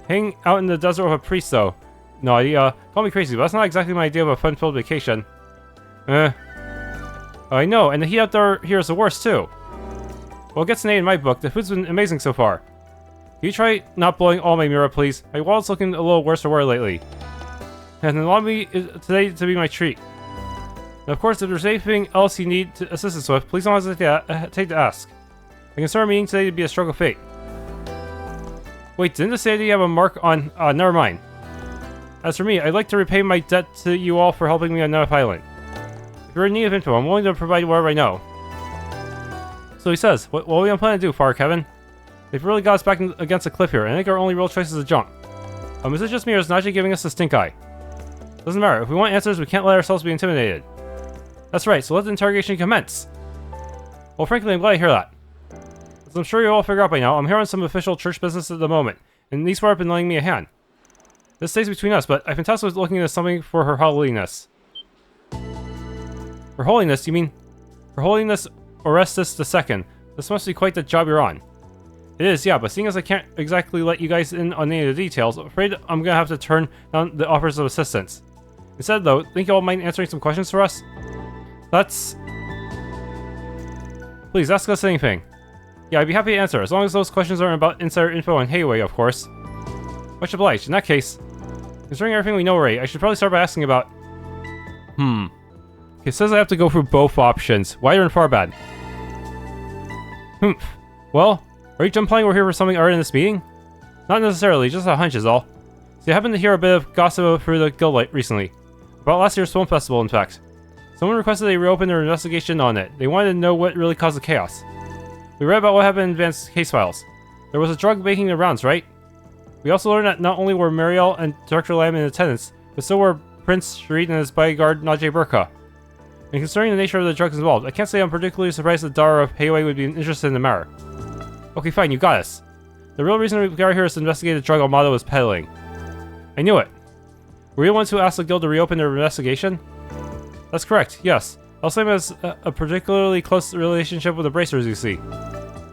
Hanging out in the desert with a priest, though. No idea. Call me crazy, but that's not exactly my idea of a fun-filled vacation. I know, and the heat out there here is the worst, too. Well, it gets an A in my book. The food's been amazing so far. Can you try not blowing all my mirror, please? My wallet's looking a little worse for wear lately. And allow me today to be my treat. And of course, if there's anything else you need assistance with, please don't hesitate to ask. I consider our meeting today to be a stroke of fate. Wait, didn't this say that you have a mark on... never mind. As for me, I'd like to repay my debt to you all for helping me on Neff Island. If you're in need of info, I'm willing to provide whatever I know. So he says, what are we on plan to do, Father Kevin? They've really got us back against a cliff here, and I think our only real choice is a jump. Is it just me, or is Najee giving us the stink eye? Doesn't matter. If we want answers, we can't let ourselves be intimidated. That's right, so let the interrogation commence. Well, frankly, I'm glad to hear that. As I'm sure you all figure out by now, I'm here on some official church business at the moment, and these four have been lending me a hand. This stays between us, but I've been tasked with looking into something for Her Holiness. Her Holiness? You mean Her Holiness Orestes II. This must be quite the job you're on. It is, yeah, but seeing as I can't exactly let you guys in on any of the details, I'm afraid I'm gonna have to turn down the offers of assistance. Instead, though, think you all mind answering some questions for us? That's... Please, ask us anything. Yeah, I'd be happy to answer, as long as those questions aren't about insider info on Heyway, of course. Much obliged. In that case, considering everything we know already, I should probably start by asking about... It says I have to go through both options. Wider and Tharbad. Well, are you implying we're here for something already in this meeting? Not necessarily, just a hunch is all. See, I happened to hear a bit of gossip through the guild light recently. About last year's film festival, in fact. Someone requested they reopen their investigation on it. They wanted to know what really caused the chaos. We read about what happened in advanced case files. There was a drug making the rounds, right? We also learned that not only were Mariel and Director Lam in attendance, but so were Prince Shreed and his bodyguard Najee Burka. And considering the nature of the drugs involved, I can't say I'm particularly surprised the daughter of Heyway would be interested in the matter. Okay, fine, you got us. The real reason we got here is to investigate the drug Armada was peddling. I knew it. Were you the ones who asked the guild to reopen their investigation? That's correct, yes. Alzheim has a particularly close relationship with the Bracers, you see.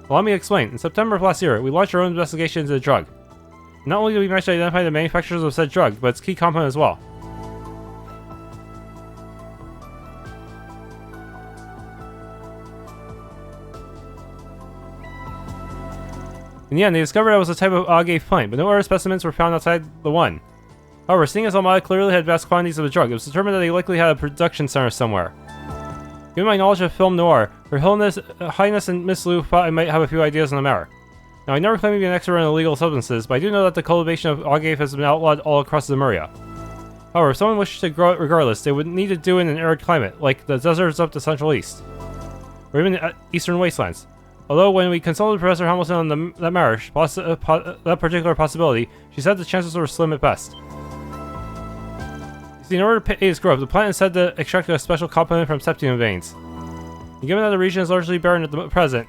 Allow me to explain. In September of last year, we launched our own investigation into the drug. Not only did we manage to identify the manufacturers of said drug, but its key component as well. In the end, they discovered it was a type of agave plant, but no other specimens were found outside the one. However, seeing as Armada clearly had vast quantities of the drug, it was determined that they likely had a production center somewhere. Given my knowledge of film noir, Her Highness and Miss Lu thought I might have a few ideas on the matter. Now, I never claim to be an expert on illegal substances, but I do know that the cultivation of agave has been outlawed all across Lemuria. However, if someone wished to grow it regardless, they would need to do it in an arid climate, like the deserts up the Central East, or even the eastern wastelands. Although, when we consulted Professor Hamilton on that marriage, that particular possibility, she said the chances were slim at best. See, in order to aid its growth, the plant is said to extract a special component from Sept-Terrion veins. And given that the region is largely barren at the present,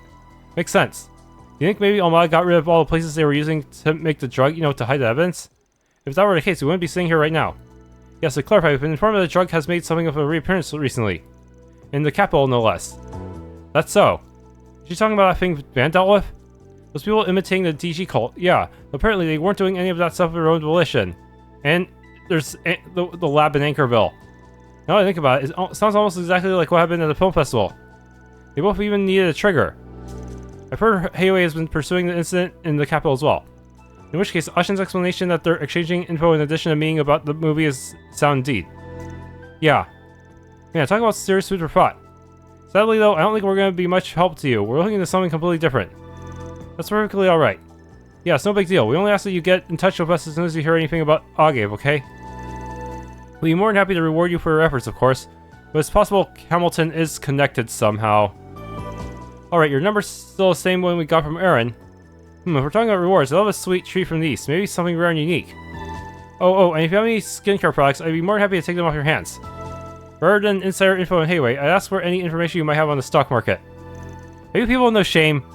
makes sense. Do you think maybe Al-Jumeirah got rid of all the places they were using to make the drug, to hide the evidence? If that were the case, we wouldn't be sitting here right now. Yes, to clarify, we've been informed that the drug has made something of a reappearance recently. In the capital, no less. That's so. Is she talking about that thing Van dealt with? Those people imitating the DG cult? Yeah, apparently they weren't doing any of that stuff of their own volition. And there's the lab in Anchorville. Now that I think about it, it sounds almost exactly like what happened at the film festival. They both even needed a trigger. I've heard Izayoi has been pursuing the incident in the capital as well. In which case, Ushin's explanation that they're exchanging info in addition to meaning about the movie is sound indeed. Yeah. Yeah, talk about serious food for thought. Sadly though, I don't think we're going to be much help to you. We're looking into something completely different. That's perfectly alright. Yeah, it's no big deal. We only ask that you get in touch with us as soon as you hear anything about agave, okay? We'll be more than happy to reward you for your efforts, of course. But it's possible Hamilton is connected somehow. Alright, your number's still the same one we got from Aaron. If we're talking about rewards, I love a sweet treat from the East. Maybe something rare and unique. Oh, and if you have any skincare products, I'd be more than happy to take them off your hands. Rather than insider info in Izayoi, I'd ask for any information you might have on the stock market. Maybe people with no shame.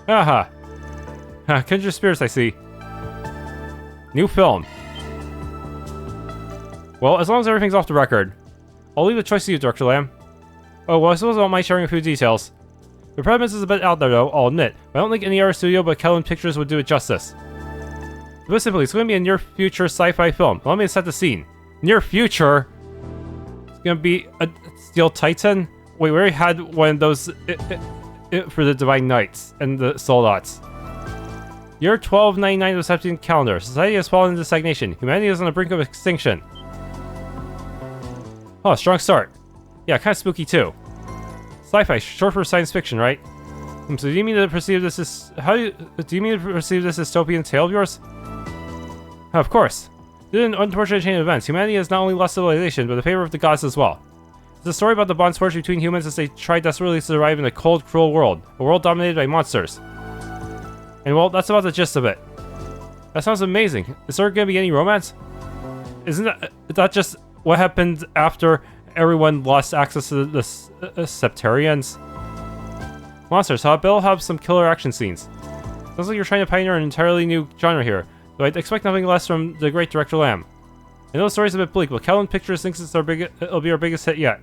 Aha. Kindred spirits, I see. New film. Well, as long as everything's off the record. I'll leave the choice to you, Dr. Lamb. Oh, well, I suppose I don't mind sharing a few details. The premise is a bit out there, though, I'll admit, but I don't think any other studio but Kelvin Pictures would do it justice. But simply, it's going to be a near-future sci-fi film. Allow me to set the scene. Near future? It's going to be a Steel Titan? Wait, we already had one of those for the Divine Knights and the Soldats. Year 1299 of the Sept-Terrion calendar. Society has fallen into stagnation. Humanity is on the brink of extinction. Oh, strong start. Yeah, kind of spooky too. Sci-fi, short for science fiction, right? So do you mean to perceive this as do you mean to perceive this dystopian tale of yours? Of course. Due to an unfortunate chain of events, humanity has not only lost civilization, but the favor of the gods as well. It's a story about the bonds forged between humans as they try desperately to survive in a cold, cruel world, a world dominated by monsters. And well, that's about the gist of it. That sounds amazing. Is there gonna be any romance? Isn't that just what happened after everyone lost access to the Sept-Terrions? Monsters, huh? They'll have some killer action scenes. Sounds like you're trying to pioneer an entirely new genre here, but I'd expect nothing less from the great director Lamb. I know the story's a bit bleak, but Kelvin Pictures thinks it'll be our biggest hit yet.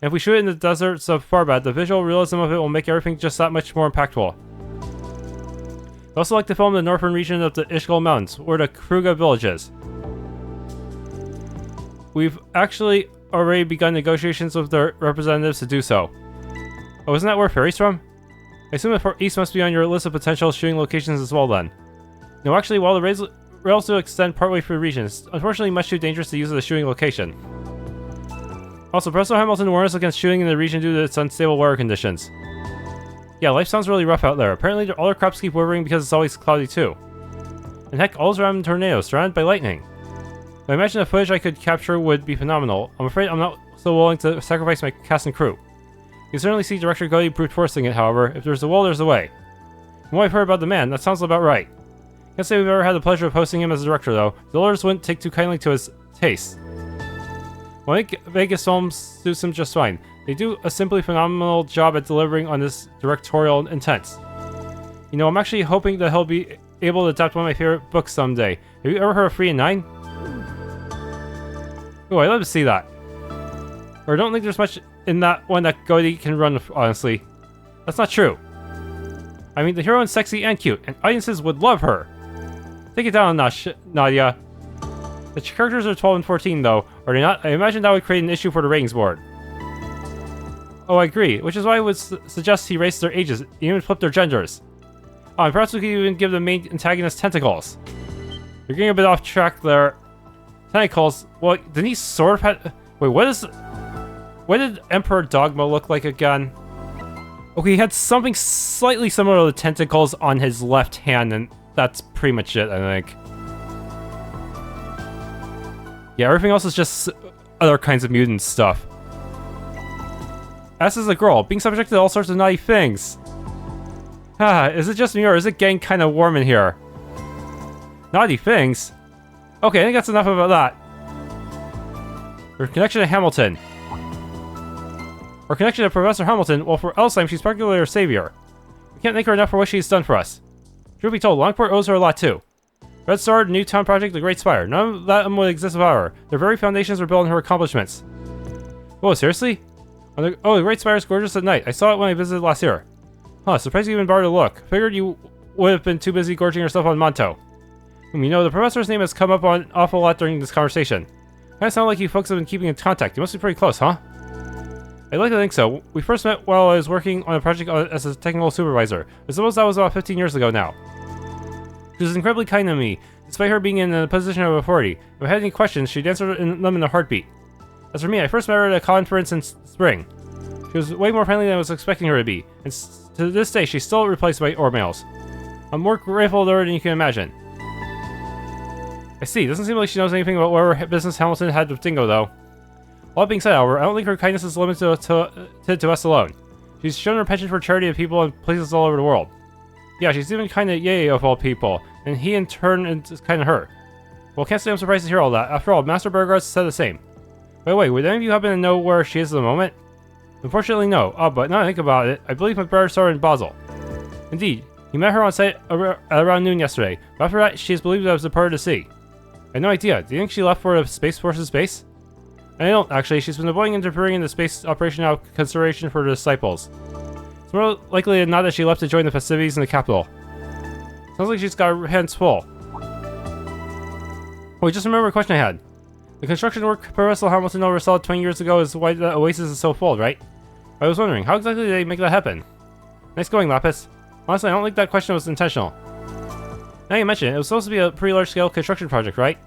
And if we shoot it in the deserts of Tharbad, the visual realism of it will make everything just that much more impactful. I'd also like to film the northern region of the Ishgal Mountains, where the Kruga village is. We've actually already begun negotiations with their representatives to do so. Oh, isn't that where Ferry's from? I assume the East must be on your list of potential shooting locations as well then. No, actually, while the rails do extend partway through the region, it's unfortunately much too dangerous to use as a shooting location. Also, Professor Hamilton warned us against shooting in the region due to its unstable weather conditions. Yeah, life sounds really rough out there. Apparently, all their crops keep withering because it's always cloudy too. And heck, all's around in tornadoes, surrounded by lightning. I imagine the footage I could capture would be phenomenal. I'm afraid I'm not so willing to sacrifice my cast and crew. You can certainly see Director Gotti brute forcing it, however. If there's a will, there's a way. From what I've heard about the man, that sounds about right. Can't say we've ever had the pleasure of hosting him as a director, though. The orders wouldn't take too kindly to his taste. Well, I think Vegas films suits him just fine. They do a simply phenomenal job at delivering on this directorial intent. You know, I'm actually hoping that he'll be able to adapt one of my favorite books someday. Have you ever heard of 3 and 9? Oh, I'd love to see that. Or I don't think there's much in that one that Gotti can run with, honestly. That's not true. I mean, the heroine's sexy and cute, and audiences would love her. Take it down a notch, Nadia. The characters are 12 and 14, though, are they not? I imagine that would create an issue for the ratings board. Oh, I agree, which is why I would suggest he raise their ages, even flip their genders. Oh, and perhaps we could even give the main antagonist tentacles. You're getting a bit off track there. Tentacles? Well, Denise sort of had... Wait, what is... What did Emperor Dogma look like again? Okay, he had something slightly similar to the tentacles on his left hand, and that's pretty much it, I think. Yeah, everything else is just other kinds of mutant stuff. S is a girl, being subject to all sorts of naughty things. Is it just me or is it getting kind of warm in here? Naughty things? Okay, I think that's enough about that. Her connection to Hamilton. Her connection to Professor Hamilton, well for Alzheimer's she's particularly our savior. We can't thank her enough for what she's done for us. Truth be told, Longport owes her a lot too. Red Star, the New Town Project, the Great Spire. None of that would exist without her. Their very foundations were built on her accomplishments. Whoa, seriously? Oh, the Great Spire is gorgeous at night. I saw it when I visited last year. Huh, surprised you even bothered to look. Figured you would have been too busy gorging yourself on Monto. You know, the professor's name has come up an awful lot during this conversation. Kinda sound like you folks have been keeping in contact. You must be pretty close, huh? I'd like to think so. We first met while I was working on a project as a technical supervisor. I suppose that was about 15 years ago now. She was incredibly kind to me, despite her being in a position of authority. If I had any questions, she'd answer them in a heartbeat. As for me, I first met her at a conference in spring. She was way more friendly than I was expecting her to be, and to this day, she still replaces my orb mails. I'm more grateful to her than you can imagine. I see, doesn't seem like she knows anything about whatever business Hamilton had with Dingo, though. All that being said, however, I don't think her kindness is limited to us alone. She's shown her penchant for charity to people in places all over the world. Yeah, she's even kind of Yay of all people, and he in turn is kind of her. Well, can't say I'm surprised to hear all that. After all, Master Burghardt said the same. By the way, would any of you happen to know where she is at the moment? Unfortunately, no. Oh, but now I think about it, I believe my brother saw her in Basel. Indeed, he met her on site around noon yesterday, but after that, she is believed to have departed to sea. I had no idea. Do you think she left for the Space Force's base? I don't, actually. She's been avoiding interfering in the space operation out of consideration for the disciples. It's more likely than not that she left to join the festivities in the capital. Sounds like she's got her hands full. Wait, just remember a question I had. The construction work Professor Hamilton oversaw 20 years ago is why the oasis is so full, right? I was wondering, how exactly did they make that happen? Nice going, Lapis. Honestly, I don't think that question was intentional. Now you mention it, it was supposed to be a pretty large-scale construction project, right?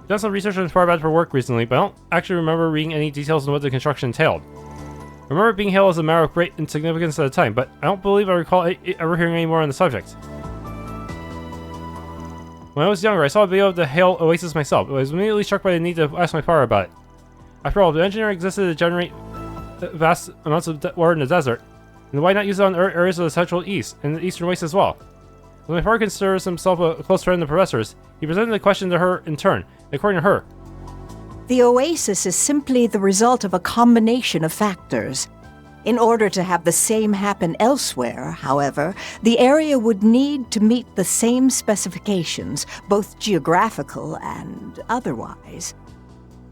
I've done some research on Tharbad for work recently, but I don't actually remember reading any details on what the construction entailed. I remember it being hailed as a matter of great insignificance at the time, but I don't believe I recall ever hearing any more on the subject. When I was younger, I saw a video of the Hail Oasis myself. I was immediately struck by the need to ask my father about it. After all, the engineer existed to generate vast amounts of water in the desert, and why not use it on areas of the Central East and the Eastern Waste as well? When my father considers himself a close friend of the professor's, he presented the question to her in turn, and according to her, the oasis is simply the result of a combination of factors. In order to have the same happen elsewhere, however, the area would need to meet the same specifications, both geographical and otherwise.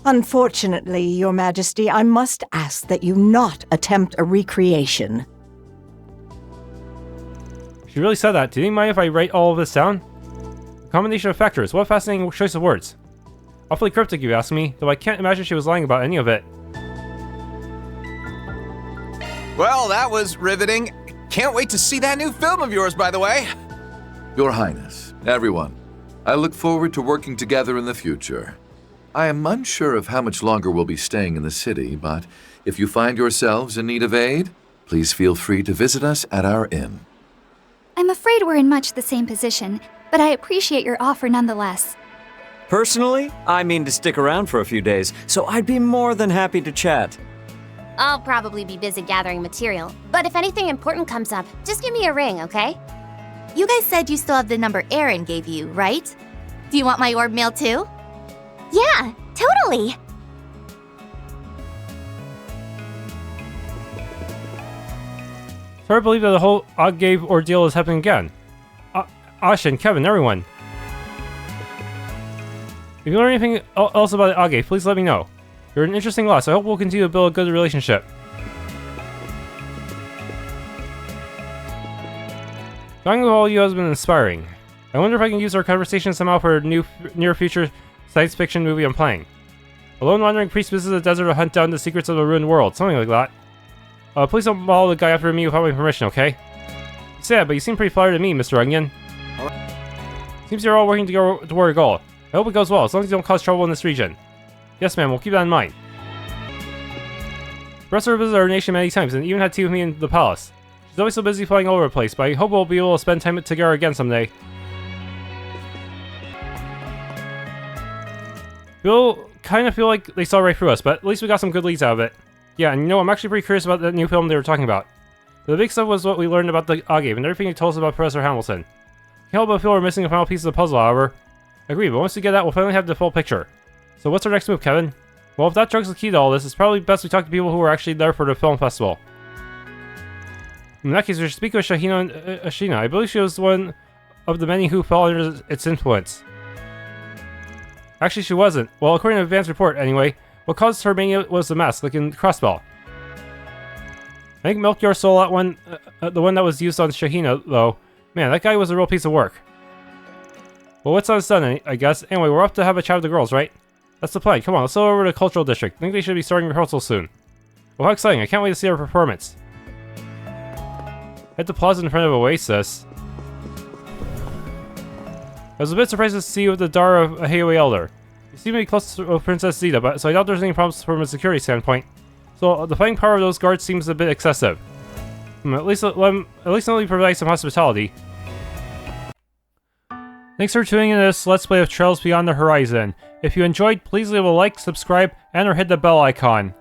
Unfortunately, Your Majesty, I must ask that you not attempt a recreation. She really said that. Do you mind if I write all of this down? A combination of factors. What a fascinating choice of words. Awfully cryptic, you ask me, though I can't imagine she was lying about any of it. Well, that was riveting. Can't wait to see that new film of yours, by the way. Your Highness, everyone, I look forward to working together in the future. I am unsure of how much longer we'll be staying in the city, but if you find yourselves in need of aid, please feel free to visit us at our inn. I'm afraid we're in much the same position, but I appreciate your offer nonetheless. Personally, I mean to stick around for a few days, so I'd be more than happy to chat. I'll probably be busy gathering material, but if anything important comes up, just give me a ring, okay? You guys said you still have the number Aaron gave you, right? Do you want my orb mail too? Yeah, totally! It's hard to believe that the whole Agave ordeal is happening again. Ash and Kevin, everyone. If you learn anything else about Agave, please let me know. You're an interesting loss. I hope we'll continue to build a good relationship. Talking with all you has been inspiring. I wonder if I can use our conversation somehow for a new near-future science fiction movie I'm playing. A lone wandering priest visits the desert to hunt down the secrets of the ruined world. Something like that. Please don't follow the guy after me without my permission, okay? Sad, but you seem pretty flattered to me, Mr. Onion. Seems you're all working toward a goal. I hope it goes well, as long as you don't cause trouble in this region. Yes, ma'am, we'll keep that in mind. Professor visited our nation many times and even had tea with me in the palace. She's always so busy flying all over the place, but I hope we'll be able to spend time together again someday. People kind of feel like they saw right through us, but at least we got some good leads out of it. Yeah, and you know, I'm actually pretty curious about that new film they were talking about. The big stuff was what we learned about the Agave and everything he told us about Professor Hamilton. Can't help but feel we're missing a final piece of the puzzle, however. Agreed, but once we get that, we'll finally have the full picture. So what's our next move, Kevin? Well, if that drug's the key to all this, it's probably best we talk to people who were actually there for the film festival. In that case, we should speak with Ashina. I believe she was one of the many who fell under its influence. Actually, she wasn't. Well, according to Van's report, anyway, what caused her mania was the mask, like in Crossbell. I think Melchior stole that one, the one that was used on Shahina, though. Man, that guy was a real piece of work. Well, what's on Sunday, I guess. Anyway, we're up to have a chat with the girls, right? That's the plan. Come on, let's go over to the Cultural District. I think they should be starting rehearsal soon. Well, how exciting. I can't wait to see our performance. At the plaza in front of Oasis. I was a bit surprised to see you with the daughter of a Heioi elder. You seem to be close to Princess Zeta, so I doubt there's any problems from a security standpoint. So the fighting power of those guards seems a bit excessive. At least let me provide some hospitality. Thanks for tuning in to this Let's Play of Trails Beyond the Horizon. If you enjoyed, please leave a like, subscribe, and or hit the bell icon.